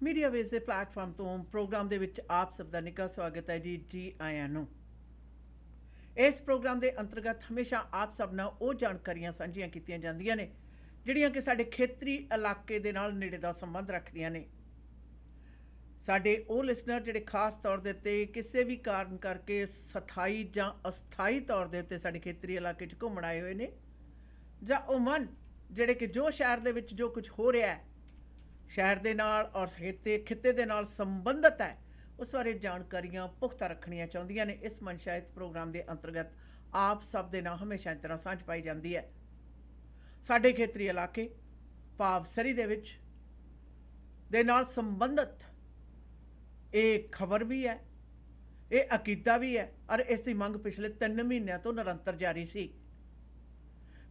Media ਵੇਸ ਦੇ platform ਤੋਂ ਪ੍ਰੋਗਰਾਮ ਦੇ ਵਿੱਚ ਆਪ ਸਭ ਦਾ ਨਿੱਘਾ ਸਵਾਗਤ ਹੈ ਜੀ ਆਇਆਂ ਨੂੰ। ਇਸ ਪ੍ਰੋਗਰਾਮ ਦੇ ਅੰਤਰਗਤ ਹਮੇਸ਼ਾ ਆਪ ਸਭ ਨਾਲ ਉਹ ਜਾਣਕਾਰੀਆਂ ਸਾਂਝੀਆਂ ਕੀਤੀਆਂ ਜਾਂਦੀਆਂ ਨੇ ਜਿਹੜੀਆਂ ਕਿ ਸਾਡੇ ਖੇਤਰੀ ਇਲਾਕੇ ਦੇ ਨਾਲ ਨੇੜੇ ਦਾ ਸੰਬੰਧ ਰੱਖਦੀਆਂ ਨੇ। ਸਾਡੇ ਉਹ ਲਿਸਨਰ ਜਿਹੜੇ ਖਾਸ ਤੌਰ ਦੇ ਉੱਤੇ ਕਿਸੇ ਵੀ ਕਾਰਨ ਕਰਕੇ ਸਥਾਈ ਜਾਂ ਅਸਥਾਈ ਤੌਰ ਦੇ ਉੱਤੇ ਸਾਡੇ ਖੇਤਰੀ ਇਲਾਕੇ 'ਚ ਘੁੰਮਣ ਆਏ ਹੋਏ ਨੇ, ਜਾਂ ਉਹ ਮਨ ਜਿਹੜੇ ਕਿ ਜੋ ਸ਼ਹਿਰ ਦੇ ਵਿੱਚ ਜੋ ਕੁਝ ਹੋ ਰਿਹਾ ਹੈ ਸ਼ਹਿਰ ਦੇ ਨਾਲ ਔਰ ਖਿੱਤੇ ਦੇ ਨਾਲ ਸੰਬੰਧਿਤ ਹੈ, ਉਸ ਬਾਰੇ ਜਾਣਕਾਰੀਆਂ ਪੁਖਤਾ ਰੱਖਣੀਆਂ ਚਾਹੁੰਦੀਆਂ ਨੇ। ਇਸ ਮਨਸ਼ਾਇਤ ਪ੍ਰੋਗਰਾਮ ਦੇ ਅੰਤਰਗਤ ਆਪ ਸਭ ਦੇ ਨਾਲ ਹਮੇਸ਼ਾ ਇਸ ਤਰ੍ਹਾਂ ਸਾਂਝ ਪਾਈ ਜਾਂਦੀ ਹੈ। ਸਾਡੇ ਖੇਤਰੀ ਇਲਾਕੇ ਭਾਵ ਸਰੀ ਦੇ ਵਿੱਚ ਦੇ ਨਾਲ ਸੰਬੰਧਿਤ ਇਹ ਖਬਰ ਵੀ ਹੈ, ਇਹ ਅਕੀਦਾ ਵੀ ਹੈ ਔਰ ਇਸ ਦੀ ਮੰਗ ਪਿਛਲੇ 3 ਮਹੀਨਿਆਂ ਤੋਂ ਨਿਰੰਤਰ ਜਾਰੀ ਸੀ।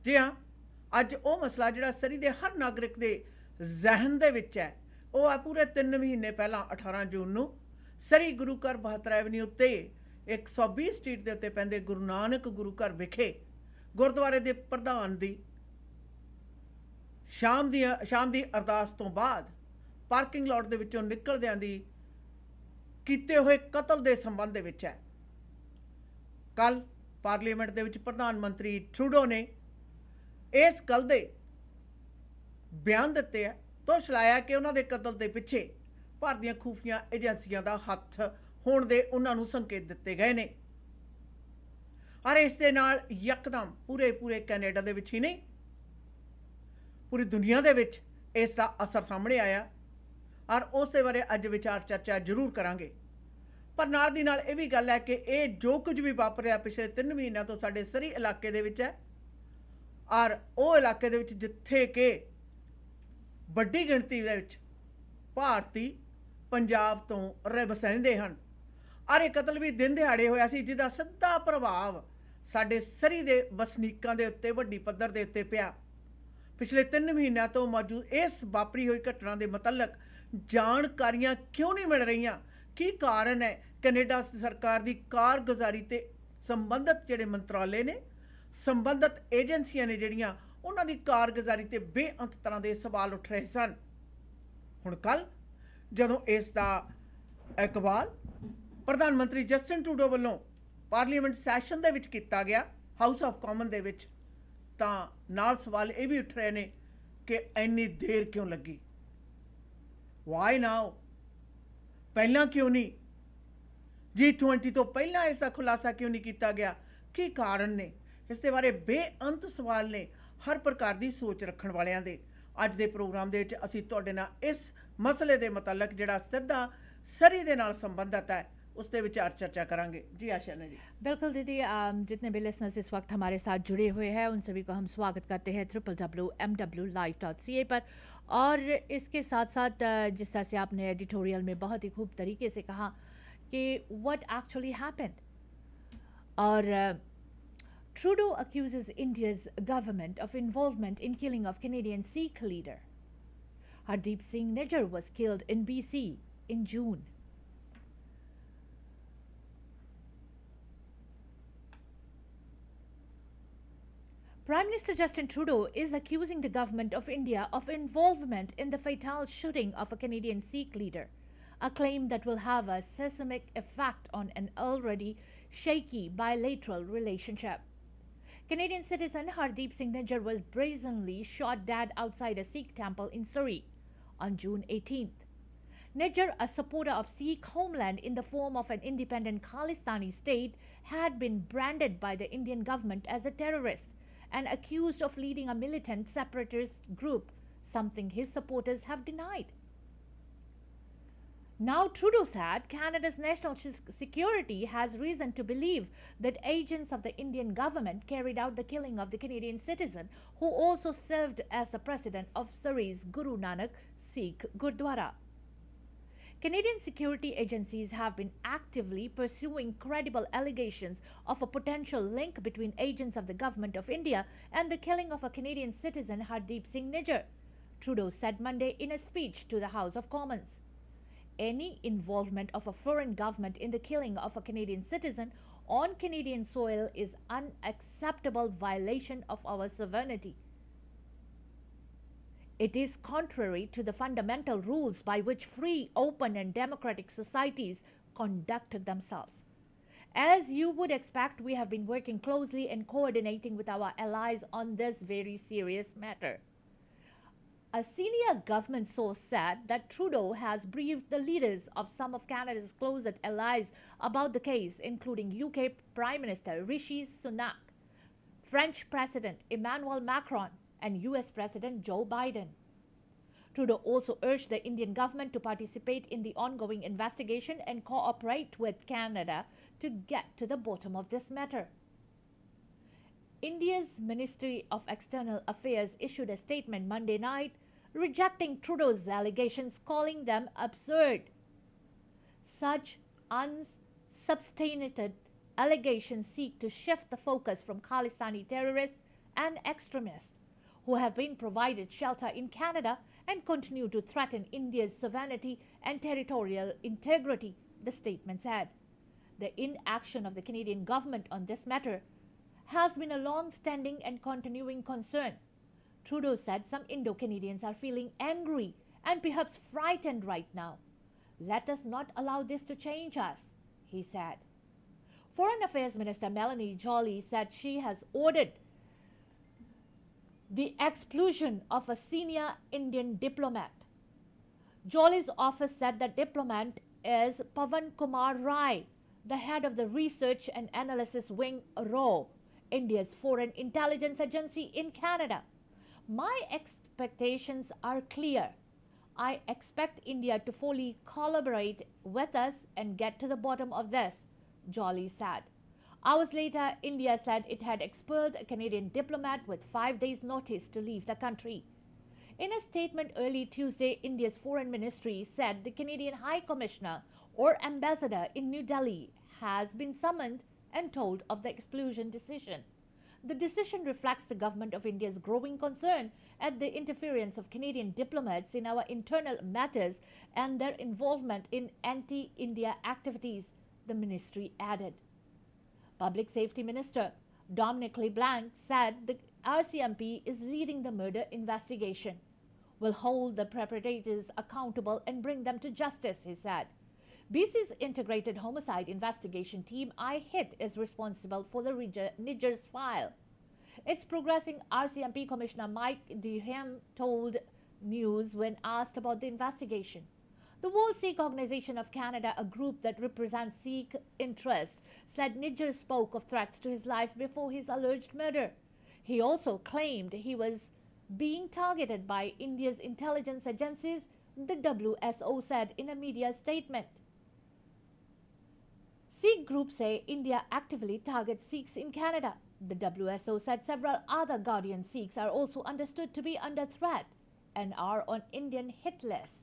ਜੀ ਹਾਂ, ਅੱਜ ਉਹ ਮਸਲਾ ਜਿਹੜਾ ਸਰੀ ਦੇ ਹਰ ਨਾਗਰਿਕ ਦੇ ਜ਼ਹਿਨ ਦੇ ਵਿੱਚ ਹੈ, ਉਹ ਹੈ ਪੂਰੇ 3 ਮਹੀਨੇ ਪਹਿਲਾਂ 18 ਜੂਨ ਨੂੰ ਸਰੀ ਗੁਰੂ ਘਰ 72 ਐਵਨਿਊ ਉੱਤੇ 120 ਸਟਰੀਟ ਦੇ ਉੱਤੇ ਪੈਂਦੇ ਗੁਰੂ ਨਾਨਕ ਗੁਰੂ ਘਰ ਵਿਖੇ ਗੁਰਦੁਆਰੇ ਦੇ ਪ੍ਰਧਾਨ ਦੀ ਸ਼ਾਮ ਦੀ ਅਰਦਾਸ ਤੋਂ ਬਾਅਦ ਪਾਰਕਿੰਗ ਲਾਟ ਦੇ ਵਿੱਚੋਂ ਨਿਕਲਦਿਆਂ ਦੀ ਕੀਤੇ ਹੋਏ ਕਤਲ ਦੇ ਸੰਬੰਧ ਦੇ ਵਿੱਚ ਹੈ। ਕੱਲ ਪਾਰਲੀਮੈਂਟ ਦੇ ਵਿੱਚ ਪ੍ਰਧਾਨ ਮੰਤਰੀ ਟਰੂਡੋ ਨੇ ਇਸ ਗੱਲ ਦੇ ਬਿਆਨ ਦਿੱਤੇ ਹੈ, ਦੋਸ਼ ਲਾਇਆ ਕਿ ਉਹਨਾਂ ਦੇ ਕਤਲ ਦੇ ਪਿੱਛੇ ਭਾਰਤੀ ਖੂਫੀਆ ਏਜੰਸੀਆਂ ਦਾ ਹੱਥ ਹੋਣ ਦੇ ਉਹਨਾਂ ਨੂੰ ਸੰਕੇਤ ਦਿੱਤੇ ਗਏ ਨੇ। ਔਰ ਇਸ ਦੇ ਨਾਲ ਯਕਦਮ ਪੂਰੇ ਕੈਨੇਡਾ ਦੇ ਵਿੱਚ ਹੀ ਨਹੀਂ, ਪੂਰੀ ਦੁਨੀਆ ਦੇ ਵਿੱਚ ਇਸ ਦਾ ਅਸਰ ਸਾਹਮਣੇ ਆਇਆ ਔਰ ਉਸੇ ਬਾਰੇ ਅੱਜ ਵਿਚਾਰ ਚਰਚਾ ਜ਼ਰੂਰ ਕਰਾਂਗੇ। ਪਰ ਨਾਲ ਦੀ ਨਾਲ ਇਹ ਵੀ ਗੱਲ ਹੈ ਕਿ ਇਹ ਜੋ ਕੁਝ ਵੀ ਵਾਪਰਿਆ ਪਿਛਲੇ 3 ਮਹੀਨਿਆਂ ਤੋਂ ਸਾਡੇ ਸਰੀ ਇਲਾਕੇ ਦੇ ਵਿੱਚ ਹੈ ਔਰ ਉਹ ਇਲਾਕੇ ਦੇ ਵਿੱਚ ਜਿੱਥੇ ਕਿ ਵੱਡੀ ਗਿਣਤੀ ਦੇ ਵਿੱਚ ਭਾਰਤੀ ਪੰਜਾਬ ਤੋਂ ਰਹਿ ਬਸੈਂਦੇ ਹਨ ਔਰ ਇਹ ਕਤਲ ਵੀ ਦਿਨ ਦਿਹਾੜੇ ਹੋਇਆ ਸੀ, ਜਿਹਦਾ ਸਿੱਧਾ ਪ੍ਰਭਾਵ ਸਾਡੇ ਸਰੀ ਦੇ ਵਸਨੀਕਾਂ ਦੇ ਉੱਤੇ ਵੱਡੀ ਪੱਧਰ ਦੇ ਉੱਤੇ ਪਿਆ। ਪਿਛਲੇ 3 ਮਹੀਨਿਆਂ ਤੋਂ ਮੌਜੂਦ ਇਸ ਵਾਪਰੀ ਹੋਈ ਘਟਨਾ ਦੇ ਮੁਤਲਕ ਜਾਣਕਾਰੀਆਂ ਕਿਉਂ ਨਹੀਂ ਮਿਲ ਰਹੀਆਂ, ਕੀ ਕਾਰਨ ਹੈ? ਕੈਨੇਡਾ ਸਰਕਾਰ ਦੀ ਕਾਰਗੁਜ਼ਾਰੀ ਤੇ ਸੰਬੰਧਿਤ ਜਿਹੜੇ ਮੰਤਰਾਲੇ ਨੇ, ਸੰਬੰਧਿਤ ਏਜੰਸੀਆਂ ਨੇ ਜਿਹੜੀਆਂ, ਉਹਨਾਂ ਦੀ ਕਾਰਗੁਜ਼ਾਰੀ ਤੇ ਬੇਅੰਤ ਤਰ੍ਹਾਂ ਦੇ ਸਵਾਲ ਉੱਠ ਰਹੇ ਸਨ। ਹੁਣ ਕੱਲ ਜਦੋਂ ਇਸ ਦਾ ਇਕਬਾਲ ਪ੍ਰਧਾਨ ਮੰਤਰੀ ਜਸਟਿਨ ਟਰੂਡੋ ਵੱਲੋਂ ਪਾਰਲੀਮੈਂਟ ਸੈਸ਼ਨ ਦੇ ਵਿੱਚ ਕੀਤਾ ਗਿਆ, ਹਾਊਸ ਆਫ ਕਾਮਨ ਦੇ ਵਿੱਚ, ਤਾਂ ਨਾਲ ਸਵਾਲ ਇਹ ਵੀ ਉੱਠ ਰਹੇ ਨੇ ਕਿ ਇੰਨੀ ਦੇਰ ਕਿਉਂ ਲੱਗੀ? ਵਾਈ ਨਾਓ? ਪਹਿਲਾਂ ਕਿਉਂ ਨਹੀਂ? G20 ਤੋਂ ਪਹਿਲਾਂ ਇਸ ਦਾ ਖੁਲਾਸਾ ਕਿਉਂ ਨਹੀਂ ਕੀਤਾ ਗਿਆ? ਕੀ ਕਾਰਨ ਨੇ? ਇਸ ਦੇ ਬਾਰੇ ਬੇਅੰਤ ਸਵਾਲ ਨੇ ਹਰ ਪ੍ਰਕਾਰ ਦੀ ਸੋਚ ਰੱਖਣ ਵਾਲਿਆਂ ਦੇ। ਅੱਜ ਦੇ ਪ੍ਰੋਗਰਾਮ ਦੇ ਵਿੱਚ ਅਸੀਂ ਤੁਹਾਡੇ ਨਾਲ ਇਸ ਮਸਲੇ ਦੇ ਮੁਤਲਕ ਜਿਹੜਾ ਸਿੱਧਾ ਸਰੀ ਦੇ ਨਾਲ ਸੰਬੰਧਿਤ है उसके विचार चर्चा करेंगे। जी आशा ने जी। बिल्कुल दीदी, जितने भी लिसनर्स इस वक्त हमारे साथ जुड़े हुए हैं उन सभी को हम स्वागत करते हैं www.mwlive.ca पर। और इसके साथ साथ जिस तरह से आपने एडिटोरियल में बहुत ही खूब तरीके से कहा कि व्हाट एक्चुअली हैपेंड, और Trudeau accuses India's government of involvement in killing of Canadian Sikh leader. Hardeep Singh Nijjar was killed in BC in June. Prime Minister Justin Trudeau is accusing the government of India of involvement in the fatal shooting of a Canadian Sikh leader, a claim that will have a seismic effect on an already shaky bilateral relationship. Canadian citizen Hardeep Singh Nijjar was brazenly shot dead outside a Sikh temple in Surrey on June 18th. Nijjar, a supporter of Sikh homeland in the form of an independent Khalistani state, had been branded by the Indian government as a terrorist and accused of leading a militant separatist group, something his supporters have denied. Now Trudeau said Canada's national security has reason to believe that agents of the Indian government carried out the killing of the Canadian citizen who also served as the president of Surrey's Guru Nanak Sikh Gurdwara. Canadian security agencies have been actively pursuing credible allegations of a potential link between agents of the government of India and the killing of a Canadian citizen Hardeep Singh Nijjar, Trudeau said Monday in a speech to the House of Commons. Any involvement of a foreign government in the killing of a Canadian citizen on Canadian soil is unacceptable violation of our sovereignty. It is contrary to the fundamental rules by which free, open, and democratic societies conduct themselves. As you would expect, we have been working closely and coordinating with our allies on this very serious matter. A senior government source said that Trudeau has briefed the leaders of some of Canada's closest allies about the case, including UK Prime Minister Rishi Sunak, French President Emmanuel Macron, and US President Joe Biden. Trudeau also urged the Indian government to participate in the ongoing investigation and cooperate with Canada to get to the bottom of this matter. India's Ministry of External Affairs issued a statement Monday night rejecting Trudeau's allegations, calling them absurd. Such unsubstantiated allegations seek to shift the focus from Khalistani terrorists and extremists who have been provided shelter in Canada and continue to threaten India's sovereignty and territorial integrity, the statement said. The inaction of the Canadian government on this matter has been a long-standing and continuing concern. Trudeau said some Indo-Canadians are feeling angry and perhaps frightened right now. Let us not allow this to change us, he said. Foreign Affairs Minister Melanie Joly said she has ordered the expulsion of a senior Indian diplomat. Joly's office said the diplomat is Pavan Kumar Rai, the head of the Research and Analysis Wing RAW, India's foreign intelligence agency in Canada. My expectations are clear. I expect India to fully collaborate with us and get to the bottom of this, Joly said. Hours later, India said it had expelled a Canadian diplomat with 5 days' notice to leave the country. In a statement early Tuesday, India's Foreign Ministry said the Canadian High Commissioner or Ambassador in New Delhi has been summoned and told of the expulsion decision. The decision reflects the Government of India's growing concern at the interference of Canadian diplomats in our internal matters and their involvement in anti-India activities, the ministry added. Public Safety Minister Dominic LeBlanc said the RCMP is leading the murder investigation. We'll hold the perpetrators accountable and bring them to justice, he said. BC's Integrated Homicide Investigation Team, IHIT, is responsible for the Niger's file. It's progressing, RCMP Commissioner Mike Duhem told News when asked about the investigation. The World Sikh Organization of Canada, a group that represents Sikh interests, said Niger spoke of threats to his life before his alleged murder. He also claimed he was being targeted by India's intelligence agencies, the WSO said in a media statement. Sikh groups say India actively targets Sikhs in Canada. The WSO said several other Guardian Sikhs are also understood to be under threat and are on Indian hit lists.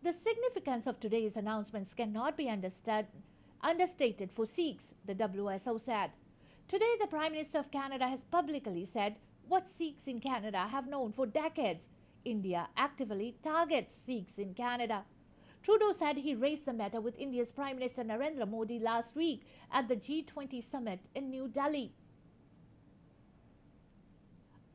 The significance of today's announcements cannot be understated for Sikhs, the WSO said. Today, the Prime Minister of Canada has publicly said what Sikhs in Canada have known for decades. India actively targets Sikhs in Canada. Trudeau said he raised the matter with India's Prime Minister Narendra Modi last week at the G20 summit in New Delhi.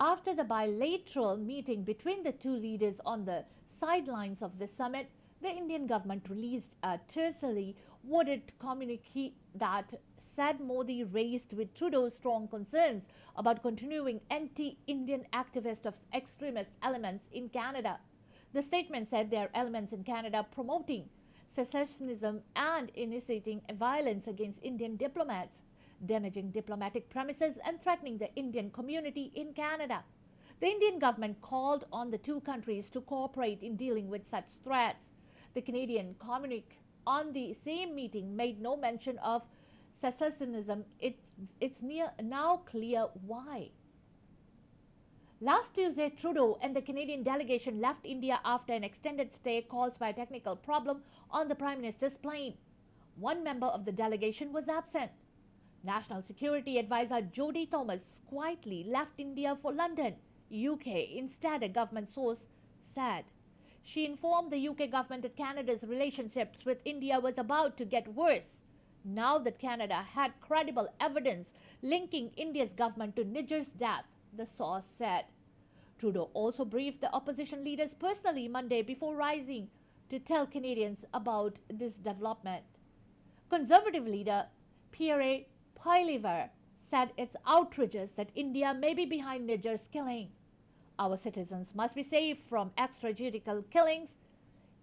After the bilateral meeting between the two leaders on the sidelines of the summit, the Indian government released a tersely worded communique that said Modi raised with Trudeau strong concerns about continuing anti-Indian activists of extremist elements in Canada. The statement said there are elements in Canada promoting secessionism and initiating violence against Indian diplomats, damaging diplomatic premises and threatening the Indian community in Canada. The Indian government called on the two countries to cooperate in dealing with such threats. The Canadian communique on the same meeting made no mention of secessionism. It's now clear why. Last Tuesday, Trudeau and the Canadian delegation left India after an extended stay caused by a technical problem on the Prime Minister's plane. One member of the delegation was absent. National Security Advisor Jodie Thomas quietly left India for London, UK, instead, a government source said. She informed the UK government that Canada's relationships with India was about to get worse, now that Canada had credible evidence linking India's government to Niger's death, the source said. Trudeau also briefed the opposition leaders personally Monday before rising to tell Canadians about this development. Conservative leader Pierre Poilievre said it's outrageous that India may be behind Niger's killing. Our citizens must be safe from extrajudicial killings.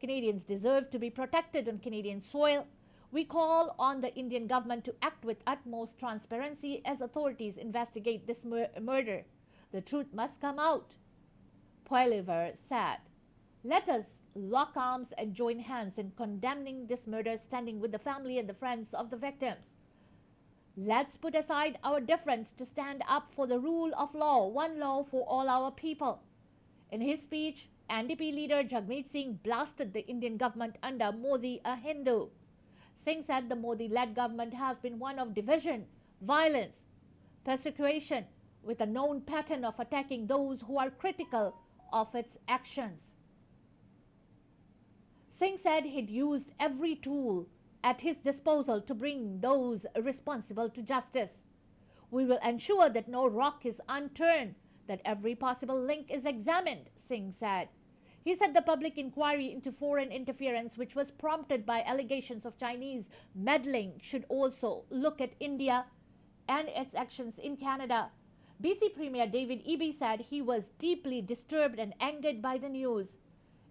Canadians deserve to be protected on Canadian soil. We call on the Indian government to act with utmost transparency as authorities investigate this murder. The truth must come out, Poilievre said. Let us lock arms and join hands in condemning this murder, standing with the family and the friends of the victims. Let's put aside our difference to stand up for the rule of law, one law for all our people. In his speech, NDP leader Jagmeet Singh blasted the Indian government under Modi, a Hindu. Singh said the Modi-led government has been one of division, violence, persecution, with a known pattern of attacking those who are critical of its actions. Singh said he'd used every tool at his disposal to bring those responsible to justice. We will ensure that no rock is unturned, that every possible link is examined, Singh said. He said the public inquiry into foreign interference, which was prompted by allegations of Chinese meddling, should also look at India and its actions in Canada. BC Premier David Eby said he was deeply disturbed and angered by the news.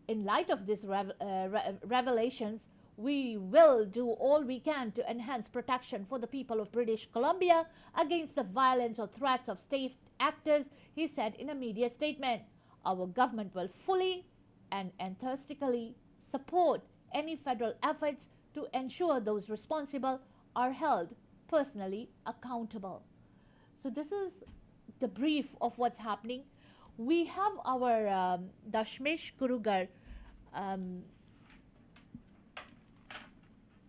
In light of these revelations, we will do all we can to enhance protection for the people of British Columbia against the violence or threats of state actors, he said in a media statement. Our government will fully and enthusiastically support any federal efforts to ensure those responsible are held personally accountable. So this is the brief of what's happening. We have our Dashmesh Kurugar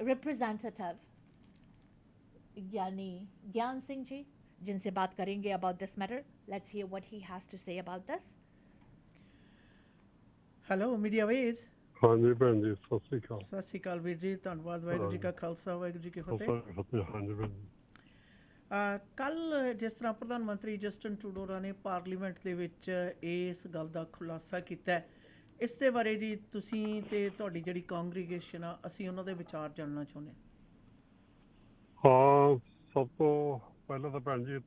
representative यानी ज्ञान सिंह जी जिनसे बात करेंगे about this matter. Let's hear what he has to say about this. Hello media ways. ਹਾਂਜੀ ਭੈਣ ਜੀ, ਸਤਿ ਸ਼੍ਰੀ ਅਕਾਲ। ਸਤਿ ਸ਼੍ਰੀ ਅਕਾਲ ਵੀਰ ਜੀ, ਧੰਨਵਾਦ। ਵਾਹਿਗੁਰੂ ਜੀ ਕਾ ਖਾਲਸਾ, ਵਾਹਿਗੁਰੂ ਜੀ ਕੀ ਫਤਿਹ। ਹਾਂਜੀ ਭੈਣ ਜੀ। ਕੱਲ੍ਹ ਜਿਸ ਤਰ੍ਹਾਂ ਪ੍ਰਧਾਨ ਮੰਤਰੀ ਜਸਟਿਨ ਟਰੂਡੋ ਨੇ ਪਾਰਲੀਮੈਂਟ ਦੇ ਵਿੱਚ ਇਸ ਗੱਲ ਦਾ ਖੁਲਾਸਾ ਕੀਤਾ, ਇਸ ਦੇ ਬਾਰੇ ਜੀ ਤੁਸੀਂ ਤੇ ਤੁਹਾਡੀ ਜਿਹੜੀ ਕਾਂਗਰੀਗੇਸ਼ਨ ਆ, ਅਸੀਂ ਉਹਨਾਂ ਦੇ ਵਿਚਾਰ ਜਾਣਨਾ ਚਾਹੁੰਦੇ ਹਾਂ। ਸਭ ਤੋਂ ਪਹਿਲਾਂ ਤਾਂ ਭੈਣ ਜੀ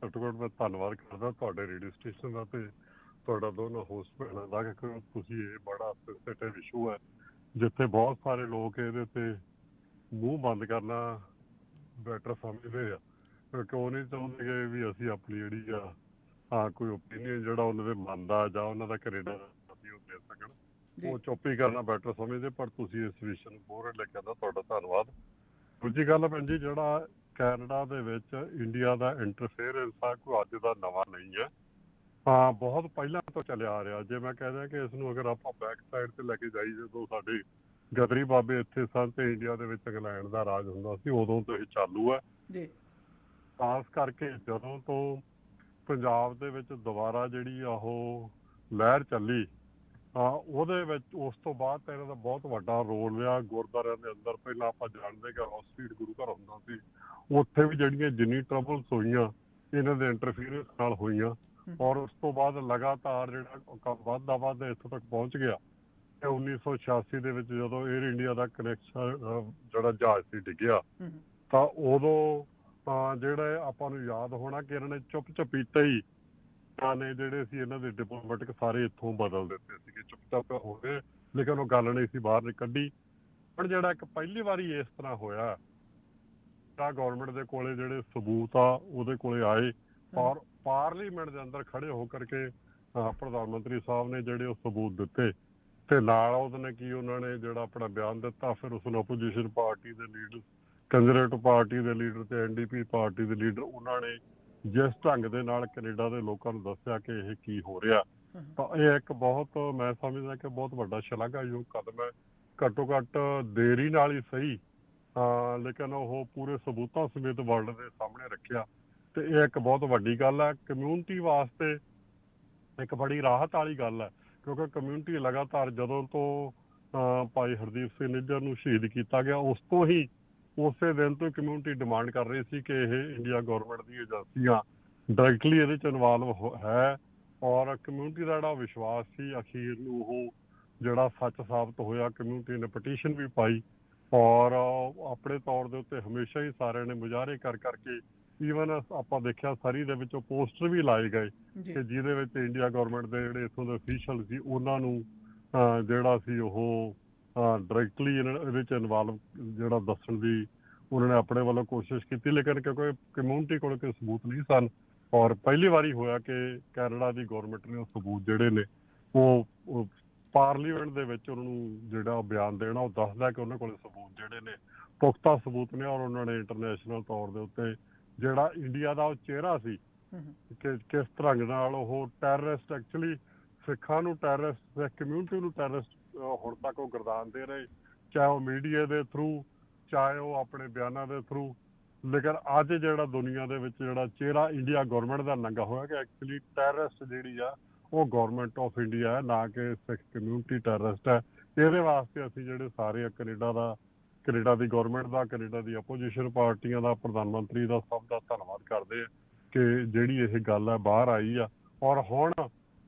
ਘੱਟੋ ਘੱਟ ਮੈਂ ਧੰਨਵਾਦ ਕਰਦਾ ਤੁਹਾਡੇ ਰੇਡੀਓ ਸਟੇਸ਼ਨ ਦਾ ਤੇ ਤੁਹਾਡਾ ਦੋਨੋਂ ਹੋਸਟ ਭੈਣਾਂ ਦਾ, ਕਿ ਤੁਸੀਂ ਇਹ ਬੜਾ ਸੈਂਸਿਟਿਵ ਇਸ਼ੂ ਹੈ ਜਿੱਥੇ ਬਹੁਤ ਸਾਰੇ ਲੋਕ ਇਹਦੇ 'ਤੇ ਮੂੰਹ ਬੰਦ ਕਰਨਾ ਬੈਟਰ ਸਮਝਦੇ ਆ, ਕਿਉਂਕਿ ਉਹ ਨਹੀਂ ਚਾਹੁੰਦੇ ਵੀ ਅਸੀਂ ਆਪਣੀ ਜਿਹੜੀ ਆ ਕੋਈ ਓਪੀਨੀਅਨ ਜਿਹੜਾ ਉਹਨਾਂ ਦੇ ਮਨ ਦਾ ਜਾਂ ਉਹਨਾਂ ਦਾ ਕੈਨੇਡਾ ਅਸੀਂ ਉਹ ਦੇ ਸਕਣ, ਉਹ ਚੁੱਪ ਹੀ ਕਰਨਾ ਬੈਟਰ ਸਮਝਦੇ। ਪਰ ਤੁਸੀਂ ਇਸ ਵਿਸ਼ੇ ਨੂੰ ਮੋਹਰੇ ਲੈ ਕੇ ਆਉਂਦਾ, ਤੁਹਾਡਾ ਧੰਨਵਾਦ। ਦੂਜੀ ਗੱਲ ਭੈਣ ਜੀ, ਜਿਹੜਾ ਕੈਨੇਡਾ ਦੇ ਵਿੱਚ ਇੰਡੀਆ ਦਾ ਇੰਟਰਫੇਅਰੈਂਸ ਆ ਕੋਈ ਅੱਜ ਦਾ ਨਵਾਂ ਨਹੀਂ ਹੈ, ਹਾਂ ਬਹੁਤ ਪਹਿਲਾਂ ਤੋਂ ਚੱਲਿਆ ਆ ਰਿਹਾ। ਜੇ ਮੈਂ ਕਹਿੰਦਾ ਕਿ ਇਸ ਨੂੰ ਅਗਰ ਆਪਾਂ ਬੈਕ ਸਾਈਡ 'ਤੇ ਲੈ ਕੇ ਜਾਈ, ਜਦੋਂ ਸਾਡੇ ਗਦਰੀ ਬਾਬੇ ਇੱਥੇ ਸਨ ਤੇ ਇੰਡੀਆ ਦੇ ਵਿੱਚ ਇੰਗਲੈਂਡ ਦਾ ਰਾਜ ਹੁੰਦਾ ਸੀ, ਉਦੋਂ ਤੋਂ ਇਹ ਚਾਲੂ ਹੈ। ਖਾਸ ਕਰਕੇ ਜਦੋਂ ਤੋਂ ਪੰਜਾਬ ਦੇ ਵਿੱਚ ਦੁਬਾਰਾ ਜਿਹੜੀ ਉਹ ਲਹਿਰ ਚੱਲੀ, ਉਹਦੇ ਵਿੱਚ ਉਸ ਤੋਂ ਬਾਅਦ ਤਾਂ ਇਹਨਾਂ ਦਾ ਬਹੁਤ ਵੱਡਾ ਰੋਲ ਰਿਹਾ। ਗੁਰਦੁਆਰਿਆਂ ਦੇ ਅੰਦਰ ਪਹਿਲਾਂ ਆਪਾਂ ਜਾਣਦੇ ਕਿ ਰੋਜ਼ ਸਟਰੀਟ ਗੁਰੂ ਘਰ ਹੁੰਦਾ ਸੀ, ਉੱਥੇ ਵੀ ਜਿਹੜੀਆਂ ਜਿੰਨੀ ਟਰਬਲਸ ਹੋਈਆਂ ਇਹਨਾਂ ਦੇ ਇੰਟਰਫੀਅਰੈਂਸ ਨਾਲ ਹੋਈਆਂ, ਔਰ ਉਸ ਤੋਂ ਬਾਅਦ ਲਗਾਤਾਰ ਜਿਹੜਾ ਵੱਧਦਾ ਵੱਧਦਾ ਇੱਥੋਂ ਤੱਕ ਪਹੁੰਚ ਗਿਆ। ਤੇ 1986 ਦੇ ਵਿੱਚ ਜਦੋਂ ਏਅਰ ਇੰਡੀਆ ਦਾ ਕਨੈਕਸ਼ਨ ਜਿਹੜਾ ਜਹਾਜ਼ ਸੀ ਡਿੱਗਿਆ, ਤਾਂ ਉਦੋਂ ਜਿਹੜੇ ਆਪਾਂ ਨੂੰ ਯਾਦ ਹੋਣਾ ਕਿ ਇਹਨਾਂ ਨੇ ਚੁੱਪ ਚਪੀਤੇ ਹੀ ਨੇ ਜਿਹੜੇ ਸੀ ਇਹਨਾਂ ਦੇ ਡਿਪਲੋਮੈਟਿਕ ਸਾਰੇ ਇੱਥੋਂ ਬਦਲ ਦਿੱਤੇ ਸੀਗੇ, ਚੁੱਪ ਚਾਪ ਹੋ ਗਏ, ਲੇਕਿਨ ਉਹ ਗੱਲ ਨਹੀਂ ਸੀ ਬਾਹਰ ਕੱਢੀ। ਪਰ ਜਿਹੜਾ ਇੱਕ ਪਹਿਲੀ ਵਾਰੀ ਇਸ ਤਰ੍ਹਾਂ ਹੋਇਆ ਤਾਂ ਗੌਰਮੈਂਟ ਦੇ ਕੋਲੇ ਜਿਹੜੇ ਸਬੂਤ ਆ ਉਹਦੇ ਕੋਲੇ ਆਏ, ਔਰ ਪਾਰਲੀਮੈਂਟ ਦੇ ਅੰਦਰ ਖੜੇ ਹੋ ਕਰਕੇ ਪ੍ਰਧਾਨ ਮੰਤਰੀ ਸਾਹਿਬ ਨੇ ਜਿਹੜੇ ਉਹ ਸਬੂਤ ਦਿੱਤੇ, ਤੇ ਨਾਲ ਉਹਨੇ ਕੀ ਉਹਨਾਂ ਨੇ ਜਿਹੜਾ ਆਪਣਾ ਬਿਆਨ ਦਿੱਤਾ। ਫਿਰ ਉਸਨੂੰ ਓਪੋਜੀਸ਼ਨ ਪਾਰਟੀ ਦੇ ਲੀਡਰ, ਕੰਜ਼ਰਵੇਟਿਵ ਪਾਰਟੀ ਦੇ ਲੀਡਰ ਤੇ NDP ਪਾਰਟੀ ਦੇ ਲੀਡਰ, ਉਹਨਾਂ ਨੇ ਜਿਸ ਢੰਗ ਦੇ ਨਾਲ ਕੈਨੇਡਾ ਦੇ ਲੋਕਾਂ ਨੂੰ ਦੱਸਿਆ ਕਿ ਇਹ ਕੀ ਹੋ ਰਿਹਾ, ਤਾਂ ਇਹ ਇੱਕ ਬਹੁਤ, ਮੈਂ ਸਮਝਦਾ ਕਿ ਬਹੁਤ ਵੱਡਾ ਸ਼ਲਾਘਾਯੋਗ ਕਦਮ ਹੈ। ਘੱਟੋ ਘੱਟ ਦੇਰੀ ਨਾਲ ਹੀ ਸਹੀ, ਲੇਕਿਨ ਉਹ ਪੂਰੇ ਸਬੂਤਾਂ ਸਮੇਤ ਵਰਲਡ ਦੇ ਸਾਹਮਣੇ ਰੱਖਿਆ, ਤੇ ਇਹ ਇੱਕ ਬਹੁਤ ਵੱਡੀ ਗੱਲ ਹੈ ਕਮਿਊਨਿਟੀ ਵਾਸਤੇ, ਇੱਕ ਬੜੀ ਰਾਹਤ ਵਾਲੀ ਗੱਲ ਹੈ। ਕਿਉਂਕਿ ਕਮਿਊਨਿਟੀ ਲਗਾਤਾਰ ਜਦੋਂ ਤੋਂ ਭਾਈ ਹਰਦੀਪ ਸਿੰਘ ਨਿੱਜਰ ਨੂੰ ਸ਼ਹੀਦ ਕੀਤਾ ਗਿਆ, ਉਸ ਤੋਂ ਹੀ ਉਸੇ ਦਿਨ ਤੋਂ ਕਮਿਊਨਿਟੀ ਡਿਮਾਂਡ ਕਰ ਰਹੀ ਸੀ ਕਿ ਇਹ ਇੰਡੀਆ ਗੌਰਮੈਂਟ ਦੀ ਏਜੰਸੀਆਂ ਡਾਇਰੈਕਟਲੀ ਇਹਦੇ 'ਚ ਇਨਵਾਲਵ ਹੈ, ਔਰ ਕਮਿਊਨਿਟੀ ਦਾ ਜਿਹੜਾ ਵਿਸ਼ਵਾਸ ਸੀ ਅਖੀਰ ਨੂੰ ਉਹ ਜਿਹੜਾ ਸੱਚ ਸਾਬਤ ਹੋਇਆ। ਕਮਿਊਨਿਟੀ ਨੇ ਪਟੀਸ਼ਨ ਵੀ ਪਾਈ ਔਰ ਆਪਣੇ ਤੌਰ ਦੇ ਉੱਤੇ ਹਮੇਸ਼ਾ ਹੀ ਸਾਰਿਆਂ ਨੇ ਮੁਜ਼ਾਹਰੇ ਕਰ ਕਰਕੇ ਈਵਨ ਆਪਾਂ ਦੇਖਿਆ ਸਰੀ ਦੇ ਵਿੱਚੋਂ ਪੋਸਟਰ ਵੀ ਲਾਏ ਗਏ ਕਿ ਜਿਹਦੇ ਵਿੱਚ ਇੰਡੀਆ ਗਵਰਨਮੈਂਟ ਦੇ ਜਿਹੜੇ ਇੱਥੋਂ ਦੇ ਅਫੀਸ਼ੀਅਲ ਸੀ ਉਹਨਾਂ ਨੂੰ ਜਿਹੜਾ ਸੀ ਉਹ ਡਾਇਰੈਕਟਲੀ ਇਹਦੇ ਵਿੱਚ ਇਨਵੋਲਵ ਜਿਹੜਾ ਦੱਸਣ ਦੀ ਉਹਨਾਂ ਨੇ ਆਪਣੇ ਵੱਲੋਂ ਕੋਸ਼ਿਸ਼ ਕੀਤੀ, ਲੇਕਿਨ ਕਿਉਂਕਿ ਕਮਿਊਨਿਟੀ ਕੋਲ ਕੋਈ ਸਬੂਤ ਨਹੀਂ ਸਨ ਔਰ ਪਹਿਲੀ ਵਾਰੀ ਹੋਇਆ ਕਿ ਕੈਨੇਡਾ ਦੀ ਗੌਰਮੈਂਟ ਨੇ ਉਹ ਸਬੂਤ ਜਿਹੜੇ ਨੇ ਉਹ ਪਾਰਲੀਮੈਂਟ ਦੇ ਵਿੱਚ ਉਹਨਾਂ ਨੂੰ ਜਿਹੜਾ ਬਿਆਨ ਦੇਣਾ ਉਹ ਦੱਸਦਾ ਕਿ ਉਹਨਾਂ ਕੋਲ ਸਬੂਤ ਜਿਹੜੇ ਨੇ ਪੁਖਤਾ ਸਬੂਤ ਨੇ ਔਰ ਉਹਨਾਂ ਨੇ ਇੰਟਰਨੈਸ਼ਨਲ ਤੌਰ ਦੇ ਉੱਤੇ ਜਿਹੜਾ ਇੰਡੀਆ ਦਾ ਉਹ ਚਿਹਰਾ ਸੀ ਕਿ ਕਿਸ ਤਰ੍ਹਾਂ ਨਾਲ ਉਹ ਟੈਰਰਿਸਟ ਐਕਚੁਅਲੀ ਸਿੱਖਾਂ ਨੂੰ ਟੈਰਰਿਸਟ, ਸਿੱਖ ਕਮਿਊਨਿਟੀ ਨੂੰ ਟੈਰਰਿਸਟ ਹੁਣ ਤੱਕ ਉਹ ਗਰਦਾਨ ਦੇ ਰਹੇ, ਚਾਹੇ ਉਹ ਮੀਡੀਆ ਦੇ ਥਰੂ ਚਾਹੇ ਉਹ ਆਪਣੇ ਬਿਆਨਾਂ ਦੇ ਥਰੂ। ਲੇਕਿਨ ਅੱਜ ਜਿਹੜਾ ਦੁਨੀਆ ਦੇ ਵਿੱਚ ਜਿਹੜਾ ਚਿਹਰਾ ਇੰਡੀਆ ਗੌਰਮੈਂਟ ਦਾ ਨੰਗਾ ਹੋਇਆ ਕਿ ਐਕਚੁਅਲੀ ਟੈਰਰਿਸਟ ਜਿਹੜੀ ਆ ਉਹ ਗੌਰਮੈਂਟ ਆਫ ਇੰਡੀਆ ਹੈ, ਨਾ ਕਿ ਸਿੱਖ ਕਮਿਊਨਿਟੀ ਟੈਰਰਿਸਟ ਹੈ। ਇਹਦੇ ਵਾਸਤੇ ਅਸੀਂ ਜਿਹੜੇ ਸਾਰੇ ਕੈਨੇਡਾ ਦੀ ਗੌਰਮੈਂਟ ਦਾ, ਕੈਨੇਡਾ ਦੀ ਆਪੋਜੀਸ਼ਨ ਪਾਰਟੀਆਂ ਦਾ, ਪ੍ਰਧਾਨ ਮੰਤਰੀ ਦਾ, ਸਭ ਦਾ ਧੰਨਵਾਦ ਕਰਦੇ ਆ ਕਿ ਜਿਹੜੀ ਇਹ ਗੱਲ ਹੈ ਬਾਹਰ ਆਈ ਆ। ਔਰ ਹੁਣ